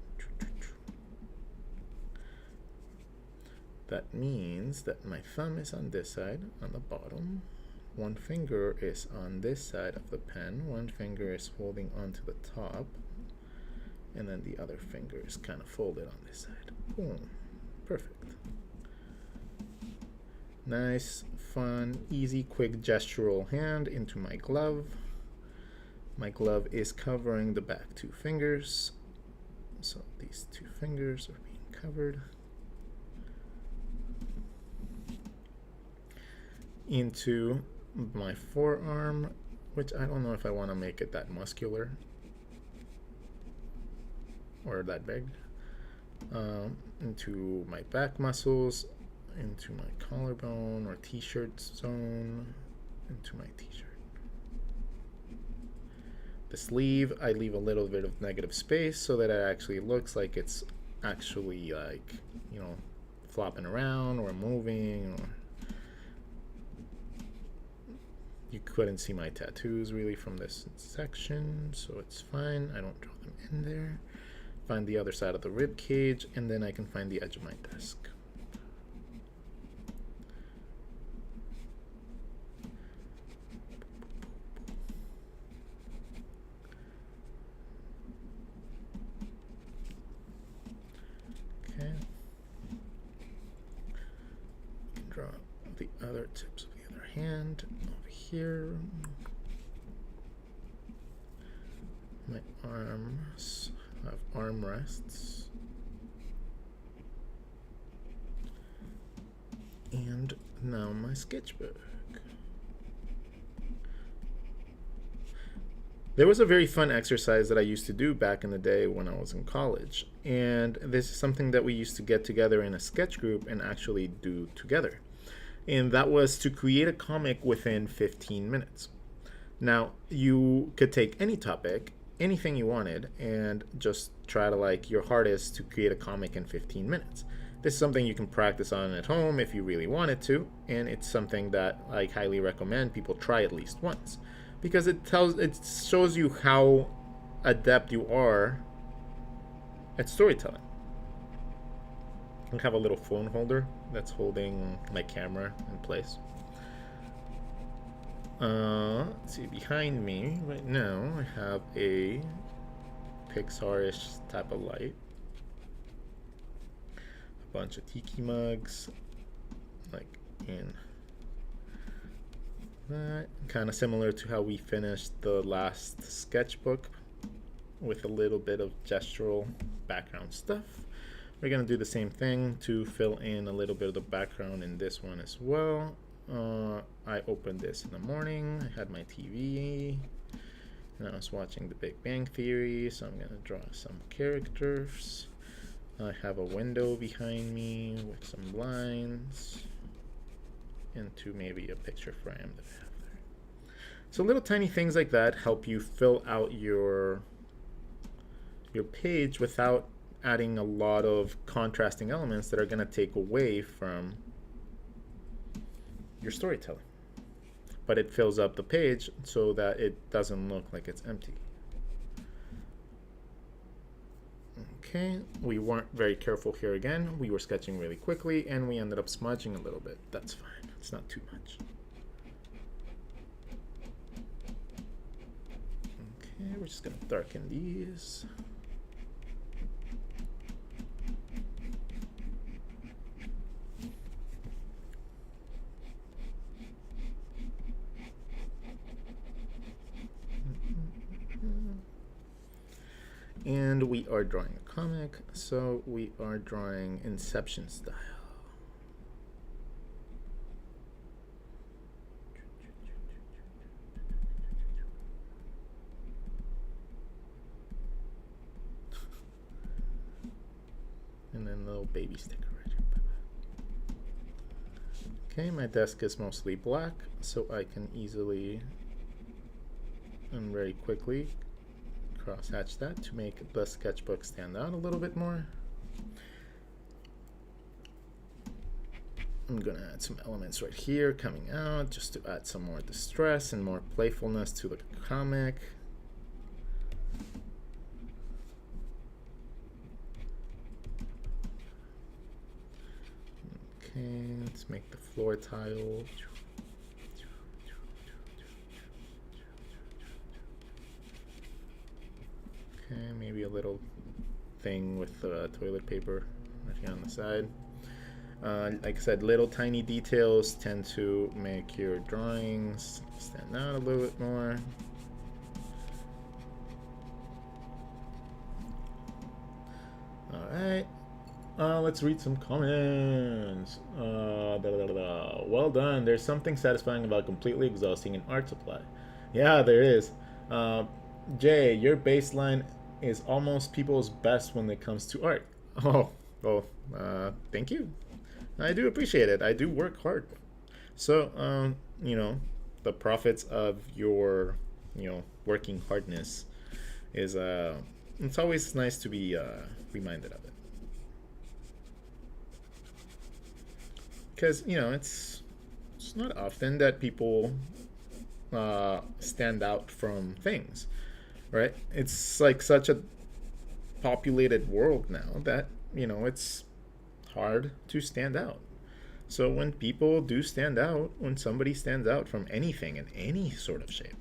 that means that my thumb is on this side, on the bottom. One finger is on this side of the pen, one finger is holding onto the top, and then the other finger is kind of folded on this side. Boom. Perfect. Nice, fun, easy, quick gestural hand into my glove. My glove is covering the back two fingers, so these two fingers are being covered. Into my forearm, which I don't know if I want to make it that muscular or that big. Into my back muscles, into my collarbone or t-shirt zone, into my t-shirt. The sleeve, I leave a little bit of negative space so that it actually looks like it's actually like, you know, flopping around or moving. Or you couldn't see my tattoos really from this section, so it's fine. I don't draw them in there. Find the other side of the rib cage, and then I can find the edge of my desk. Okay. tips of the other hand over here. My arms have arm rests. And now my sketchbook. There was a very fun exercise that I used to do back in the day when I was in college. And this is something that we used to get together in a sketch group and actually do together. And that was to create a comic within 15 minutes. Now, you could take any topic, anything you wanted, and just try to like your hardest to create a comic in 15 minutes. This is something you can practice on at home if you really wanted to, and it's something that I highly recommend people try at least once, because it shows you how adept you are at storytelling. I have a little phone holder that's holding my camera in place. Let's see, behind me right now I have a Pixar-ish type of light. A bunch of tiki mugs, like in that, kind of similar to how we finished the last sketchbook with a little bit of gestural background stuff. We're going to do the same thing to fill in a little bit of the background in this one as well. I opened this in the morning. I had my TV and I was watching The Big Bang Theory, so I'm going to draw some characters. I have a window behind me with some blinds into maybe a picture frame that I have there. So little tiny things like that help you fill out your page without adding a lot of contrasting elements that are going to take away from your storytelling. But it fills up the page so that it doesn't look like it's empty. Okay, we weren't very careful here again. We were sketching really quickly and we ended up smudging a little bit. That's fine, it's not too much. Okay, we're just gonna darken these. And we are drawing a comic, so we are drawing Inception style. And then a little baby sticker right here. Okay, my desk is mostly black, so I can easily and very quickly cross-hatch that to make the sketchbook stand out a little bit more. I'm gonna add some elements right here coming out just to add some more distress and more playfulness to the comic. Okay, let's make the floor tile. Okay, maybe a little thing with toilet paper right here on the side. Like I said, little tiny details tend to make your drawings stand out a little bit more. Alright, let's read some comments. Well done. There's something satisfying about completely exhausting an art supply. Yeah, there is. Jay, your baseline is almost people's best when it comes to art. Oh, well, thank you. I do appreciate it. I do work hard. So, you know, the profits of your, working hardness is, it's always nice to be reminded of it. Because, it's not often that people stand out from things. Right? It's like such a populated world now that, it's hard to stand out. So when people do stand out, when somebody stands out from anything in any sort of shape,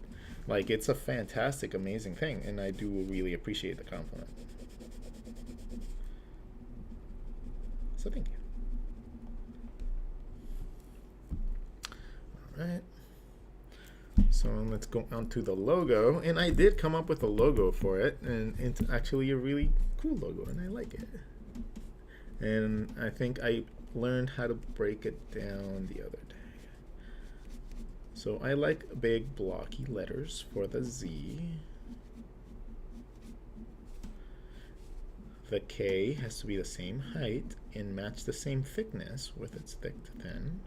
like it's a fantastic, amazing thing. And I do really appreciate the compliment. So thank you. right. So let's go on to the logo. And I did come up with a logo for it. And it's actually a really cool logo. And I like it. And I think I learned how to break it down the other day. So I like big blocky letters for the Z. The K has to be the same height and match the same thickness with its thick to thin.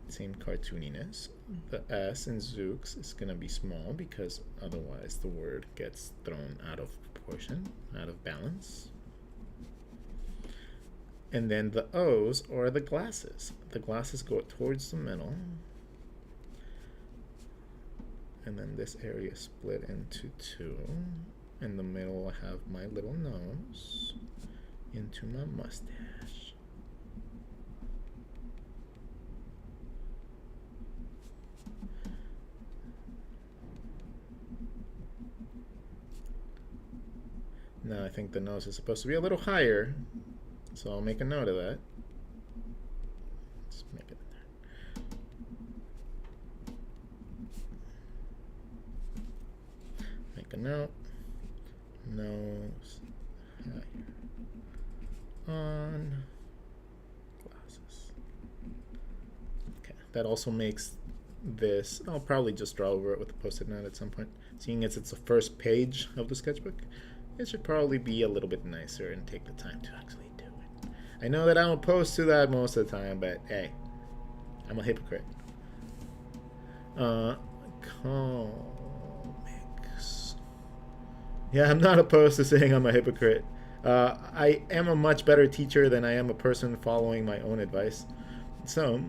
Same cartooniness. The S in Zooks is going to be small because otherwise the word gets thrown out of proportion, out of balance. And then the O's are the glasses. The glasses go towards the middle. And then this area is split into two. In the middle I have my little nose into my mustache. Now I think the nose is supposed to be a little higher, so I'll make a note of that. Let's make it there. Make a note. Nose higher on glasses. Okay, that also makes this, I'll probably just draw over it with a post-it note at some point. Seeing as it's the first page of the sketchbook, it should probably be a little bit nicer and take the time to actually do it. I know that I'm opposed to that most of the time, but hey, I'm a hypocrite. Comics. Yeah, I'm not opposed to saying I'm a hypocrite. I am a much better teacher than I am a person following my own advice. So,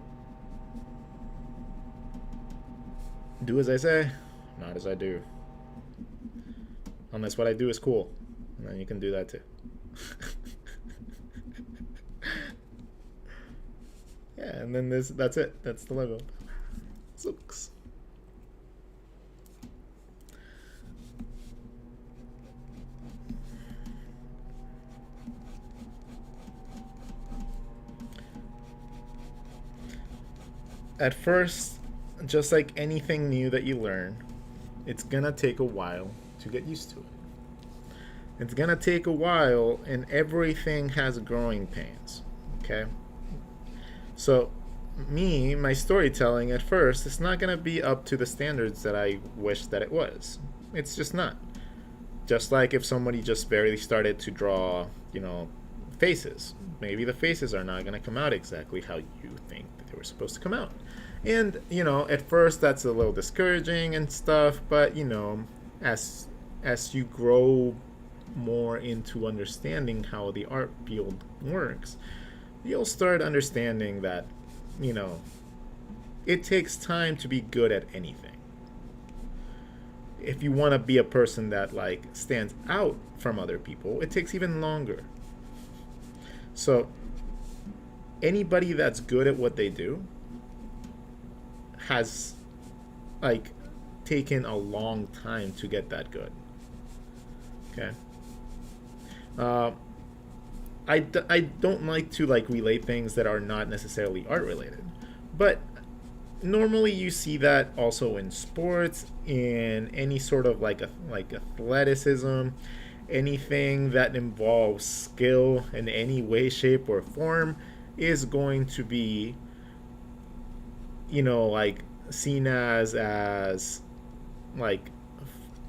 do as I say, not as I do. Unless what I do is cool. And then you can do that too. Yeah, and then that's it. That's the logo. Sucks. At first, just like anything new that you learn, it's gonna take a while to get used to it. It's gonna take a while, and everything has growing pains. Okay? So, my storytelling at first, it's not gonna be up to the standards that I wish that it was. It's just not. Just like if somebody just barely started to draw, faces. Maybe the faces are not gonna come out exactly how you think that they were supposed to come out. And, at first that's a little discouraging and stuff, but, as you grow more into understanding how the art field works, you'll start understanding that, it takes time to be good at anything. If you want to be a person that stands out from other people, it takes even longer. So anybody that's good at what they do has taken a long time to get that good. Okay. I don't like to relate things that are not necessarily art related, but normally you see that also in sports, in any sort of athleticism, anything that involves skill in any way, shape, or form is going to be seen as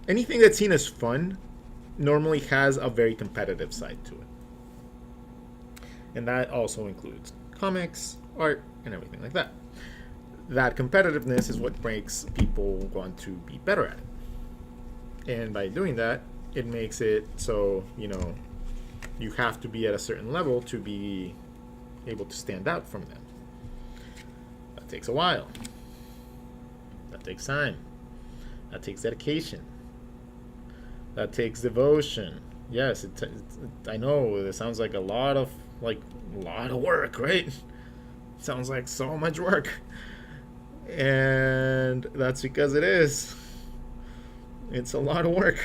anything that's seen as fun normally has a very competitive side to it. And that also includes comics, art, and everything like that. That competitiveness is what makes people want to be better at it. And by doing that, it makes it so, you have to be at a certain level to be able to stand out from them. That takes a while. That takes time. That takes dedication. That takes devotion. Yes, I know it sounds like a lot of work, right? It sounds like so much work. And that's because it is. It's a lot of work.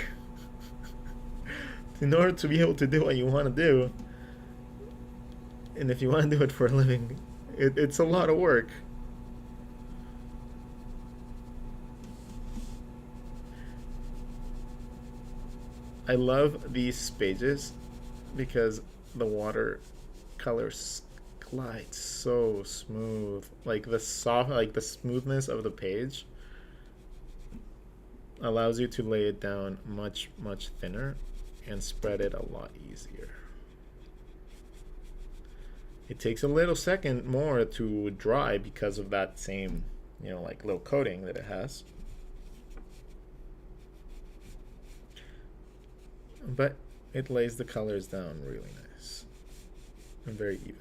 In order to be able to do what you want to do, And if you want to do it for a living, it's a lot of work. I love these pages because the water colors glide so smooth. Like the smoothness of the page allows you to lay it down much, much thinner and spread it a lot easier. It takes a little second more to dry because of that same, like little coating that it has. But it lays the colors down really nice and very evenly.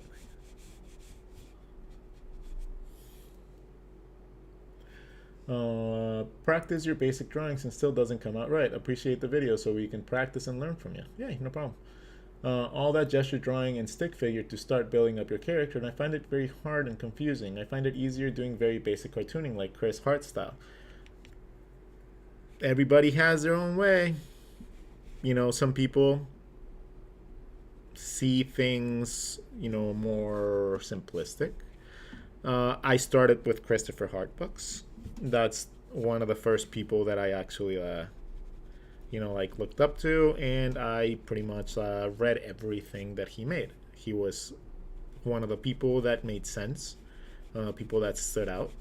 Practice your basic drawings and still doesn't come out right. Appreciate the video so we can practice and learn from you. Yeah, no problem. All that gesture drawing and stick figure to start building up your character, and I find it very hard and confusing. I find it easier doing very basic cartooning like Chris Hart style. Everybody has their own way. Some people see things, more simplistic. I started with Christopher Hart books. That's one of the first people that I actually, looked up to, and I pretty much read everything that he made. He was one of the people that made sense, people that stood out,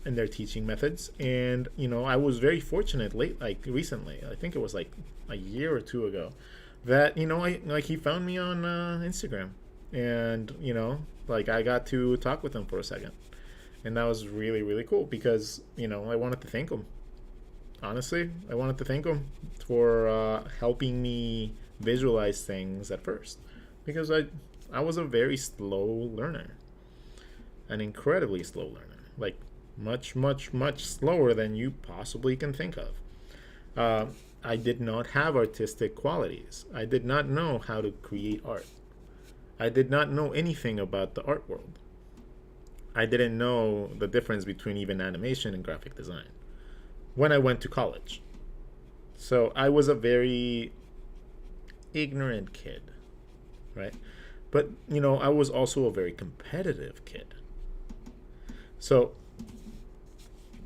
in their teaching methods. And I was very fortunate recently, I think it was like a year or two ago, that he found me on Instagram, and I got to talk with him for a second, and that was really, really cool because I wanted to thank him. Honestly, I wanted to thank him for helping me visualize things at first, because I was a very slow learner, an incredibly slow learner, like much, much, much slower than you possibly can think of. I did not have artistic qualities. I did not know how to create art. I did not know anything about the art world. I didn't know the difference between even animation and graphic design when I went to college. So I was a very ignorant kid, right? But, I was also a very competitive kid. So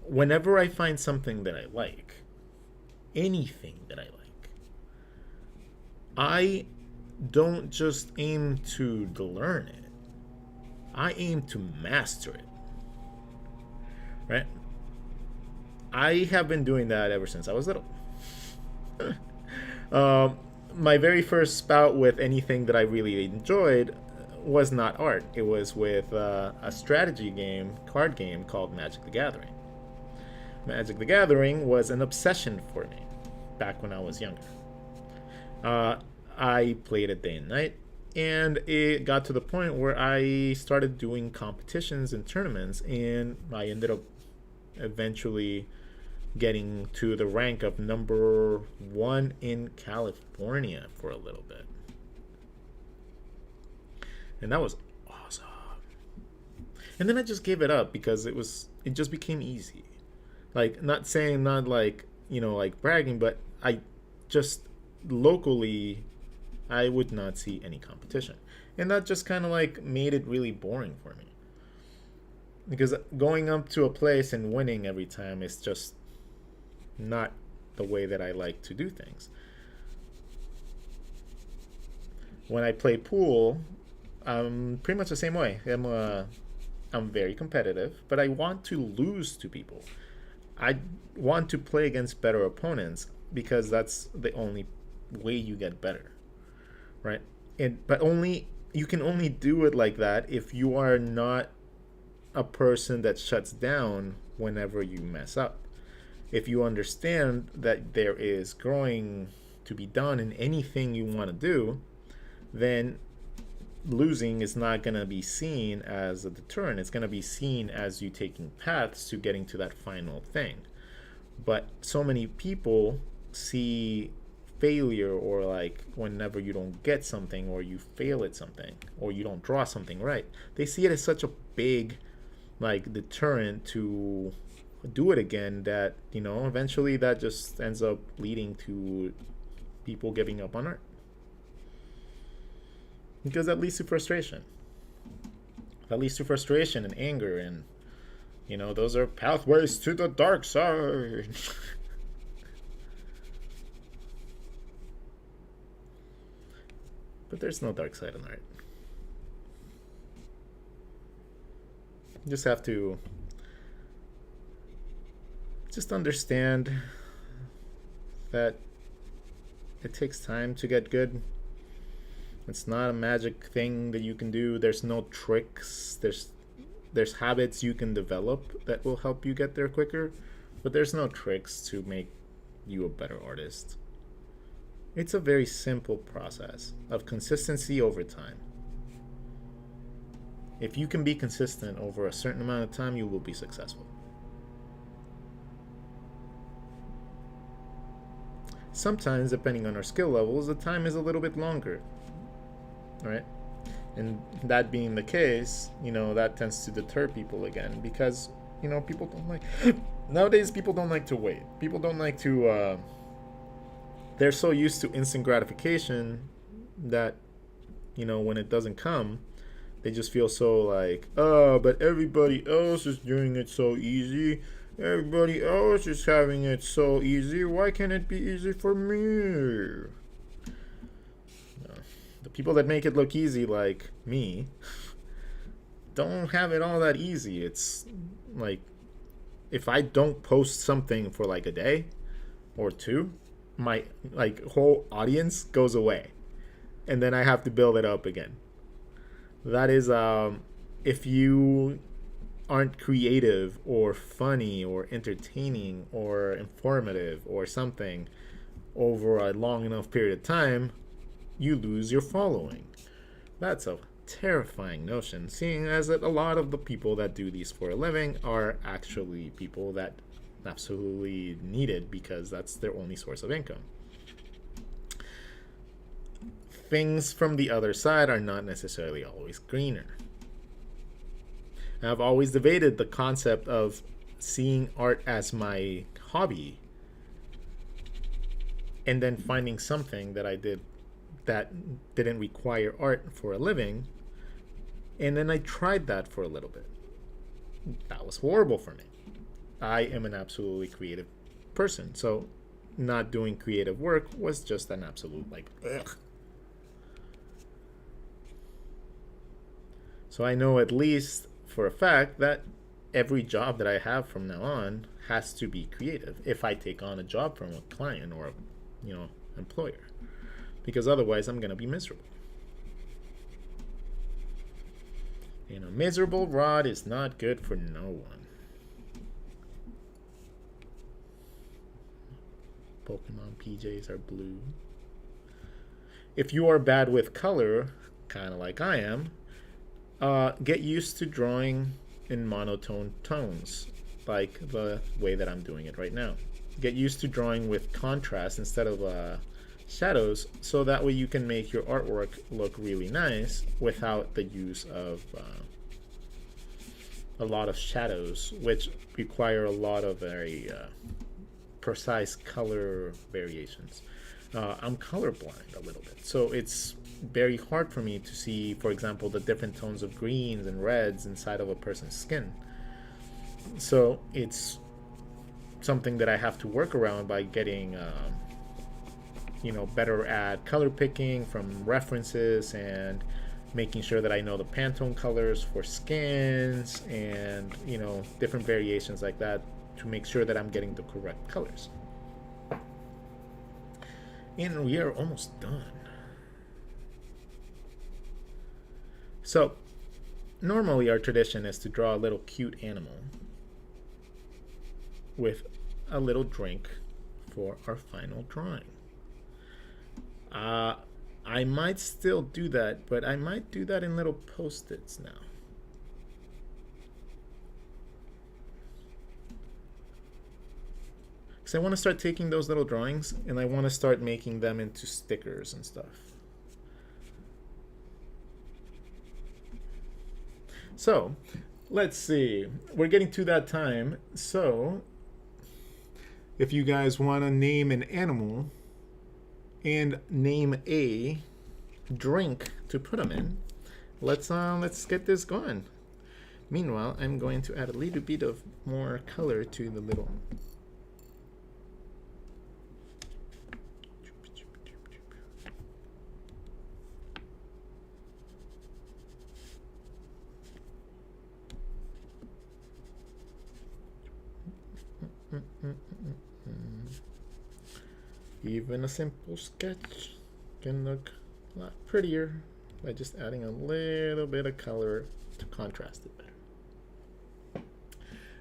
whenever I find something that I like, anything that I like, I don't just aim to learn it. I aim to master it, right? I have been doing that ever since I was little. My very first spout with anything that I really enjoyed was not art. It was with a strategy game, card game called Magic the Gathering. Magic the Gathering was an obsession for me back when I was younger. I played it day and night, and it got to the point where I started doing competitions and tournaments, and I ended up eventually getting to the rank of number 1 in California for a little bit. And that was awesome. And then I just gave it up because it just became easy. Like, not like bragging, but I just locally, I would not see any competition. And that just kind of made it really boring for me. Because going up to a place and winning every time is just not the way that I like to do things. When I play pool, I'm pretty much the same way. I'm very competitive, but I want to lose to people. I want to play against better opponents because that's the only way you get better, right? But you can only do it like that if you are not a person that shuts down whenever you mess up. If you understand that there is growing to be done in anything you want to do, then losing is not going to be seen as a deterrent. It's going to be seen as you taking paths to getting to that final thing. But so many people see failure, or whenever you don't get something, or you fail at something, or you don't draw something right, they see it as such a big deterrent to do it again, that eventually that just ends up leading to people giving up on art. Because that leads to frustration. That leads to frustration and anger, and those are pathways to the dark side. But there's no dark side in art. You just have to understand that it takes time to get good. It's not a magic thing that you can do. There's no tricks. There's habits you can develop that will help you get there quicker, but there's no tricks to make you a better artist. It's a very simple process of consistency over time. If you can be consistent over a certain amount of time, you will be successful. Sometimes, depending on our skill levels, the time is a little bit longer, right? And that being the case, that tends to deter people again, because people don't like nowadays people don't like to wait. People don't like to they're so used to instant gratification that when it doesn't come, they just feel so like, oh, but everybody else is doing it so easy. Everybody else is having it so easy. Why can't it be easy for me? The people that make it look easy, like me, don't have it all that easy. It's like, if I don't post something for like a day or two, my whole audience goes away, and then I have to build it up again. That is, if you aren't creative or funny or entertaining or informative or something over a long enough period of time, you lose your following. That's a terrifying notion, seeing as that a lot of the people that do these for a living are actually people that absolutely need it because that's their only source of income. Things from the other side are not necessarily always greener. And I've always debated the concept of seeing art as my hobby and then finding something that I did that didn't require art for a living, and then I tried that for a little bit. That was horrible for me. I am an absolutely creative person, so not doing creative work was just an absolute ugh. So I know at least for a fact that every job that I have from now on has to be creative if I take on a job from a client or a employer, because otherwise I'm gonna be miserable. A miserable rod is not good for no one. Pokemon PJs are blue. If you are bad with color, kind of like I am, get used to drawing in monotone tones, like the way that I'm doing it right now. Get used to drawing with contrast instead of shadows, so that way you can make your artwork look really nice without the use of a lot of shadows, which require a lot of very precise color variations. I'm colorblind a little bit, so it's very hard for me to see, for example, the different tones of greens and reds inside of a person's skin. So it's something that I have to work around by getting better at color picking from references and making sure that I know the Pantone colors for skins and different variations like that to make sure that I'm getting the correct colors. And we are almost done. So normally our tradition is to draw a little cute animal with a little drink for our final drawing. I might still do that, but I might do that in little post-its now. Because I want to start taking those little drawings and I want to start making them into stickers and stuff. So, let's see. We're getting to that time. So, if you guys want to name an animal and name a drink to put them in. Let's get this going. Meanwhile, I'm going to add a little bit of more color to the little. Even a simple sketch can look a lot prettier by just adding a little bit of color to contrast it better.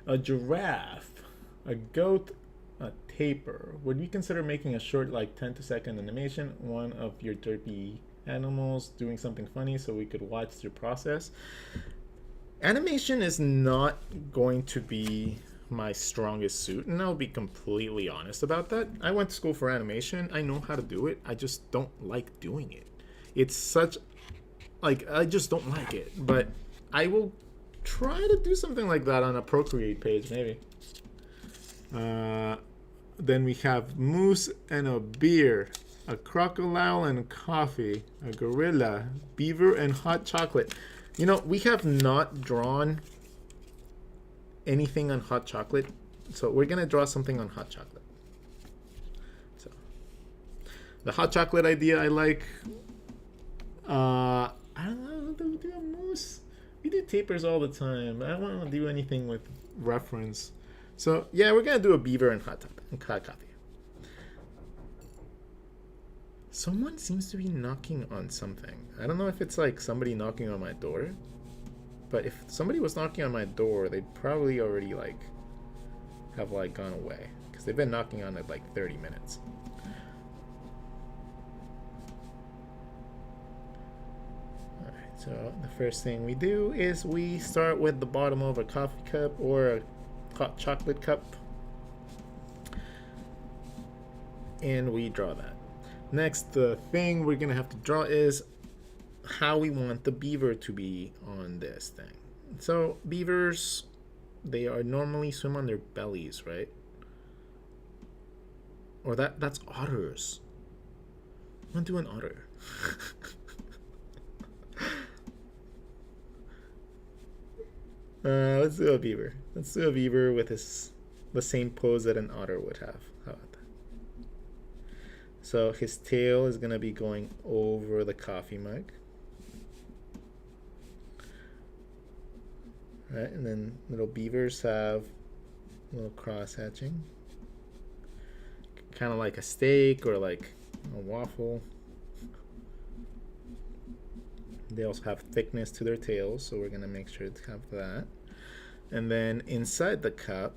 A giraffe, a goat, a tapir. Would you consider making a short, like 10 to second animation, one of your derpy animals doing something funny so we could watch their process? Animation is not going to be my strongest suit, and I'll be completely honest about that. I went to school for animation. I know how to do it. I just don't like doing it. It's such, like, I just don't like it. But I will try to do something like that on a Procreate page, maybe. Then we have moose and a bear, a crocodile and coffee, a gorilla, beaver and hot chocolate. You know, we have not drawn anything on hot chocolate, so we're gonna draw something on hot chocolate. So the hot chocolate idea I like. I don't know, do we do a moose? We do tapirs all the time. I don't want to do anything with reference. So yeah, we're gonna do a beaver and hot coffee. Someone seems to be knocking on something. I don't know if it's like somebody knocking on my door. But if somebody was knocking on my door, they'd probably already have gone away, because they've been knocking on it like 30 minutes. Alright, so the first thing we do is we start with the bottom of a coffee cup or a hot chocolate cup, and we draw that. Next, the thing we're gonna have to draw is how we want the beaver to be on this thing. So beavers, they are normally swim on their bellies, right? Or that's otters. I want to do an otter. Let's do a beaver. Let's do a beaver with the same pose that an otter would have. How about that? So his tail is gonna be going over the coffee mug. Right, and then little beavers have a little cross hatching, kind of like a steak or like a waffle. They also have thickness to their tails, so we're gonna make sure to have that. And then inside the cup,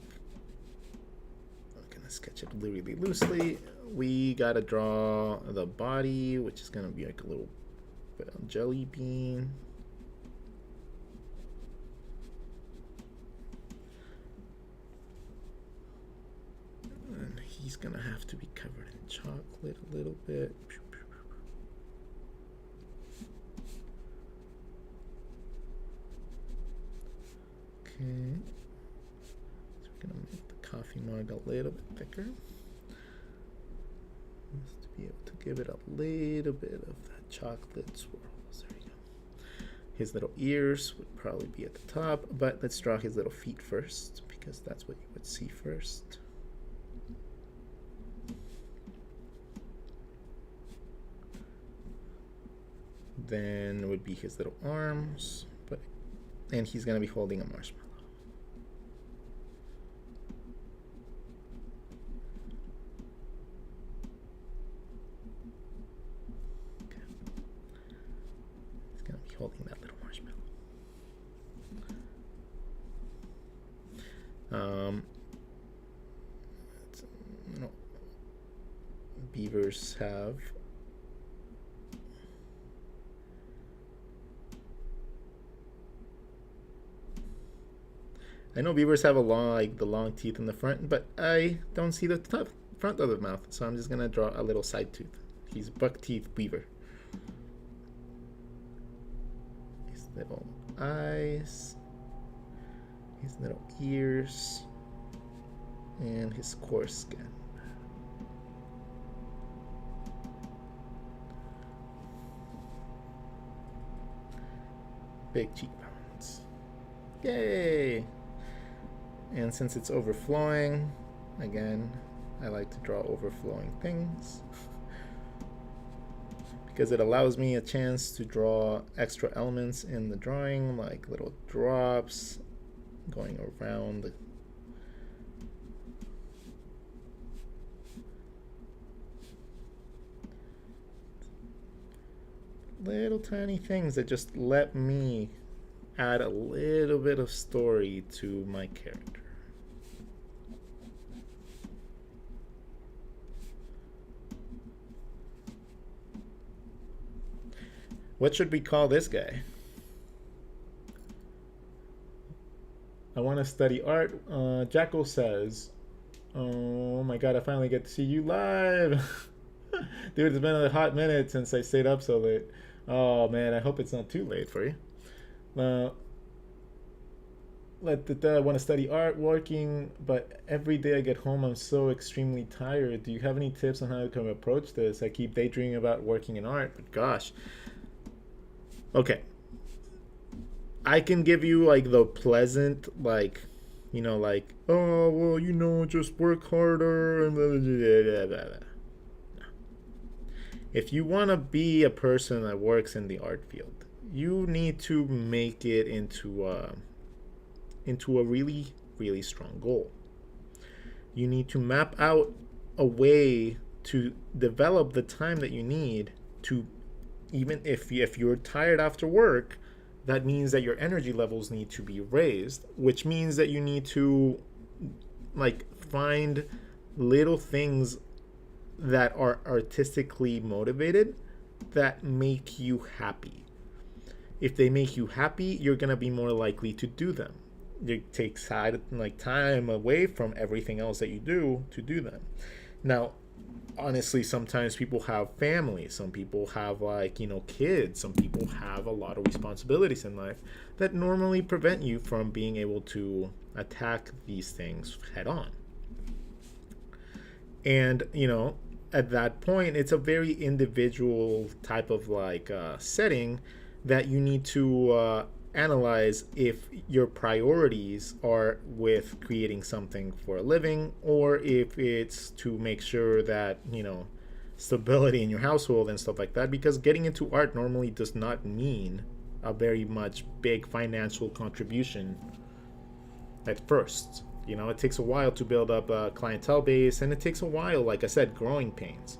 I'm gonna sketch it really loosely. We gotta draw the body, which is gonna be like a little bit of jelly bean. And he's gonna have to be covered in chocolate a little bit. Okay, so we're gonna make the coffee mug a little bit thicker, just to be able to give it a little bit of that chocolate swirls. There you go. His little ears would probably be at the top, but let's draw his little feet first, because that's what you would see first. Then would be his little arms, and he's gonna be holding a marshmallow. Okay. He's gonna be holding that little marshmallow. Beavers have I know beavers have the long teeth in the front, but I don't see the front of the mouth, so I'm just gonna draw a little side tooth. He's buck teeth beaver. His little eyes, his little ears, and his coarse skin. Big cheekbones. Yay! And since it's overflowing, again, I like to draw overflowing things because it allows me a chance to draw extra elements in the drawing, like little drops going around the little tiny things that just let me add a little bit of story to my character. What should we call this guy? I want to study art. Jackal says, oh my god, I finally get to see you live. Dude, it's been a hot minute since I stayed up so late. Oh man, I hope it's not too late for you. I want to study art, working, but every day I get home I'm so extremely tired. Do you have any tips on how to come approach this? I keep daydreaming about working in art, but gosh. Okay. I can give you like the pleasant, like, you know, like, oh, well, you know, just work harder and blah, blah, blah, blah, blah. If you want to be a person that works in the art field, you need to make it into a really, really strong goal. You need to map out a way to develop the time that you need to, even if you're tired after work, that means that your energy levels need to be raised, which means that you need to like find little things that are artistically motivated that make you happy. If they make you happy, you're gonna be more likely to do them. It takes time away from everything else that you do to do them. Now, honestly, sometimes people have families, some people have kids, some people have a lot of responsibilities in life that normally prevent you from being able to attack these things head on. And at that point, it's a very individual type of setting that you need to analyze if your priorities are with creating something for a living, or if it's to make sure that stability in your household and stuff like that, because getting into art normally does not mean a very much big financial contribution at first. It takes a while to build up a clientele base, and it takes a while, like I said, growing pains,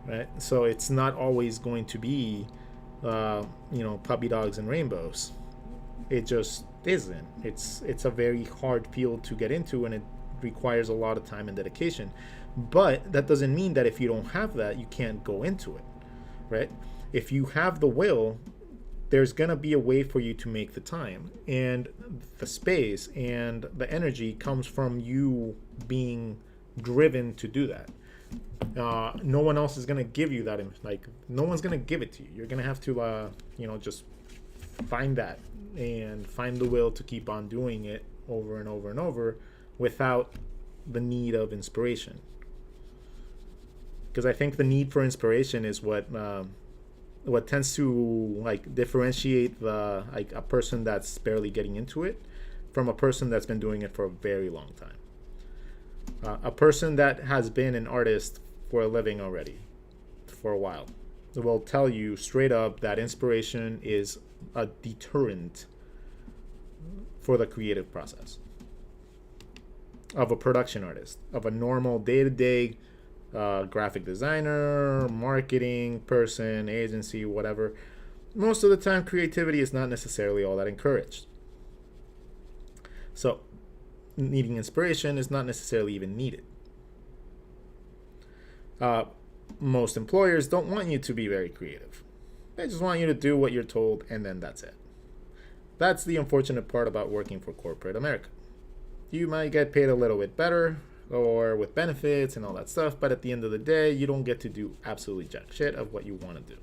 right? So it's not always going to be puppy dogs and rainbows. It just isn't. It's a very hard field to get into, and it requires a lot of time and dedication. But that doesn't mean that if you don't have that, you can't go into it, right? If you have the will, there's going to be a way for you to make the time, and the space and the energy comes from you being driven to do that. No one else is going to give you that. No one's going to give it to you. You're going to have to, just find that and find the will to keep on doing it over and over and over without the need of inspiration. Because I think the need for inspiration is what tends to differentiate a person that's barely getting into it from a person that's been doing it for a very long time. A person that has been an artist for a living already for a while will tell you straight up that inspiration is a deterrent for the creative process of a production artist, of a normal day-to-day graphic designer, marketing person, agency, whatever. Most of the time, creativity is not necessarily all that encouraged. So, needing inspiration is not necessarily even needed. Most employers don't want you to be very creative. They just want you to do what you're told, and then that's it. That's the unfortunate part about working for corporate America. You might get paid a little bit better, or with benefits and all that stuff, but at the end of the day, you don't get to do absolutely jack shit of what you want to do.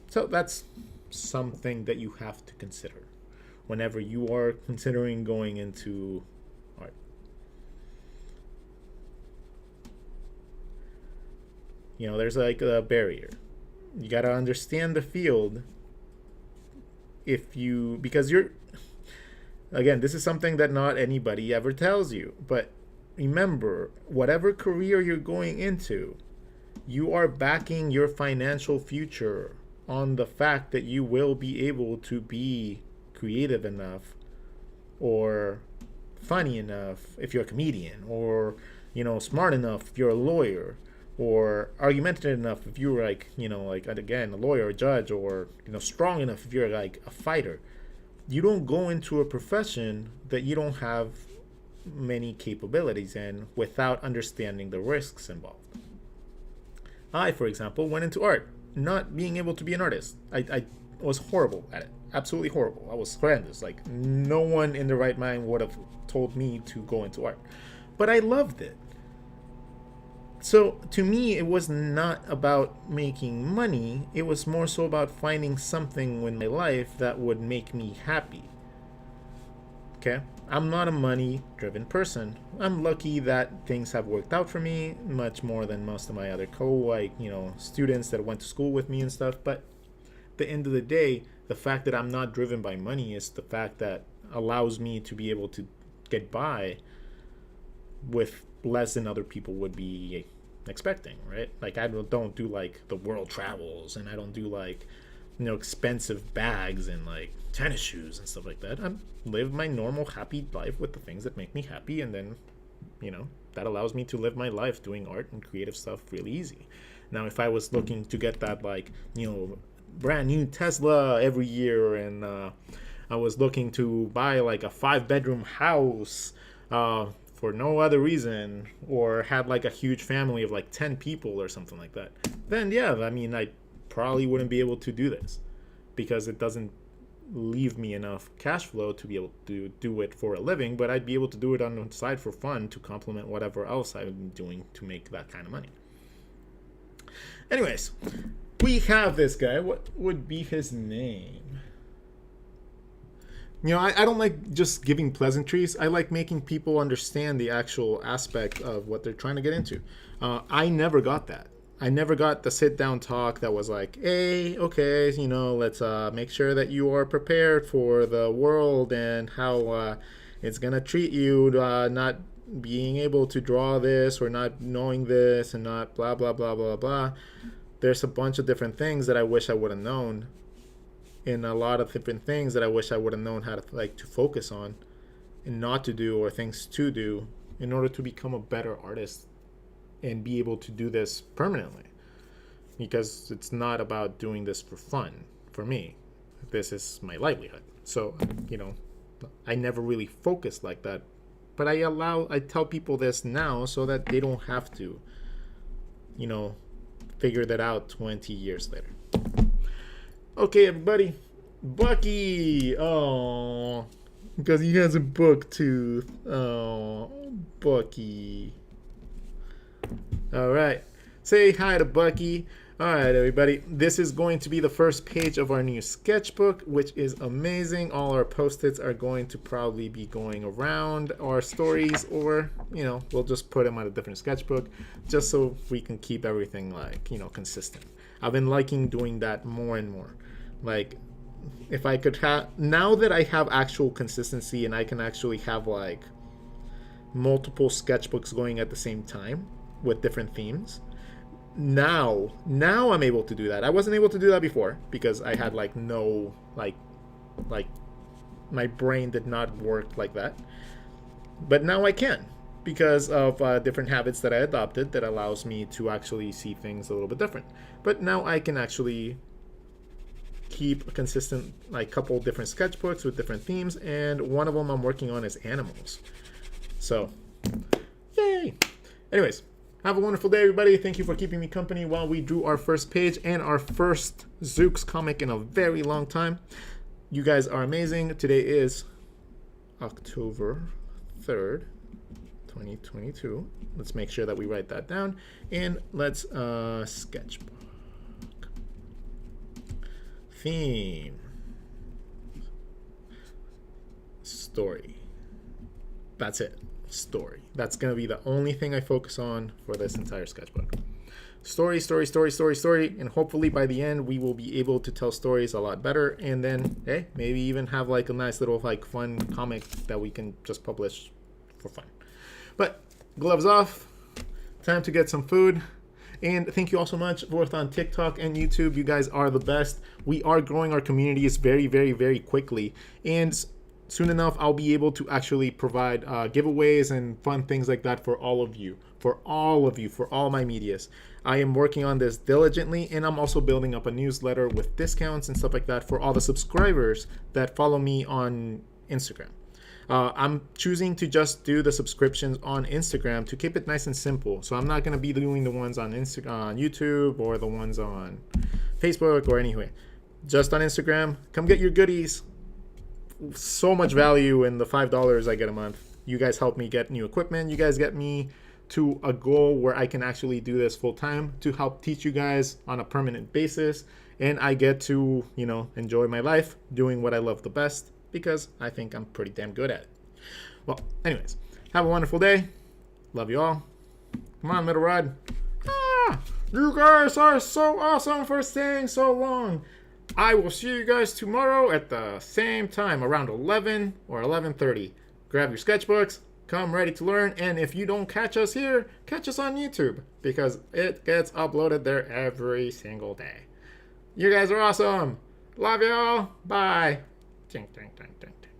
So that's something that you have to consider whenever you are considering going into art. There's a barrier. You got to understand the field because again, this is something that not anybody ever tells you, but remember, whatever career you're going into, you are backing your financial future on the fact that you will be able to be creative enough or funny enough if you're a comedian, or smart enough if you're a lawyer, or argumentative enough if you're like again, a lawyer, a judge, or strong enough if you're like a fighter. You don't go into a profession that you don't have many capabilities in without understanding the risks involved. I, for example, went into art not being able to be an artist. I was horrible at it. Absolutely horrible. I was horrendous. Like, no one in their right mind would have told me to go into art. But I loved it. So to me, it was not about making money. It was more so about finding something in my life that would make me happy. Okay? I'm not a money-driven person. I'm lucky that things have worked out for me much more than most of my other students that went to school with me and stuff. But at the end of the day, the fact that I'm not driven by money is the fact that allows me to be able to get by with less than other people would be expecting, right? Like, I don't do like the world travels, and I don't do like expensive bags and like tennis shoes and stuff like that. I live my normal happy life with the things that make me happy, and then that allows me to live my life doing art and creative stuff really easy. Now, if I was looking to get that brand new Tesla every year, and I was looking to buy like a 5-bedroom house for no other reason, or had like a huge family of like 10 people or something like that, then yeah, I probably wouldn't be able to do this, because it doesn't leave me enough cash flow to be able to do it for a living. But I'd be able to do it on the side for fun to complement whatever else I've been doing to make that kind of money. Anyways, we have this guy. What would be his name? I don't like just giving pleasantries. I like making people understand the actual aspect of what they're trying to get into. I never got that. I never got the sit-down talk that was like, hey, okay, let's make sure that you are prepared for the world and how it's going to treat you, not being able to draw this or not knowing this and not blah, blah, blah, blah, blah. There's a bunch of different things that I wish I would have known, in a lot of different things that I wish I would have known how to focus on and not to do, or things to do, in order to become a better artist and be able to do this permanently. Because it's not about doing this for fun. For me, this is my livelihood. So, I never really focused like that. But I tell people this now so that they don't have to, figure that out 20 years later. Okay, everybody. Bucky. Oh, because he has a book tooth. Oh, Bucky. All right. Say hi to Bucky. All right, everybody. This is going to be the first page of our new sketchbook, which is amazing. All our post-its are going to probably be going around our stories, or, we'll just put them on a different sketchbook just so we can keep everything consistent. I've been liking doing that more and more. Like, if I could now that I have actual consistency and I can actually have like multiple sketchbooks going at the same time with different themes, now I'm able to do that. I wasn't able to do that before because I had no my brain did not work like that. But now I can, because of different habits that I adopted that allows me to actually see things a little bit different. But now I can actually keep a consistent couple different sketchbooks with different themes, and one of them I'm working on is animals. So, yay! Anyways, have a wonderful day, everybody. Thank you for keeping me company while we drew our first page and our first Zooks comic in a very long time. You guys are amazing. Today is October 3rd, 2022. Let's make sure that we write that down, and let's sketchbook. Theme. Story. That's it. Story. That's going to be the only thing I focus on for this entire sketchbook. story, story, story, story, story, and hopefully by the end we will be able to tell stories a lot better, and then hey, maybe even have like a nice little like fun comic that we can just publish for fun. But gloves off, time to get some food. And thank you all so much, both on TikTok and YouTube. You guys are the best. We are growing our communities very, very, very quickly. And soon enough, I'll be able to actually provide giveaways and fun things like that for all of you, for all my medias. I am working on this diligently, and I'm also building up a newsletter with discounts and stuff like that for all the subscribers that follow me on Instagram. I'm choosing to just do the subscriptions on Instagram to keep it nice and simple. So I'm not going to be doing the ones on on YouTube or the ones on Facebook or anywhere. Just on Instagram. Come get your goodies. So much value in the $5 I get a month. You guys help me get new equipment. You guys get me to a goal where I can actually do this full time to help teach you guys on a permanent basis. And I get to, enjoy my life doing what I love the best, because I think I'm pretty damn good at it. Well, anyways, have a wonderful day. Love you all. Come on, Middle Rod. You guys are so awesome for staying so long. I will see you guys tomorrow at the same time, around 11 or 11:30. Grab your sketchbooks, come ready to learn, and if you don't catch us here, catch us on YouTube, because it gets uploaded there every single day. You guys are awesome. Love y'all. Bye. Ding, ding, ding, ding, ding.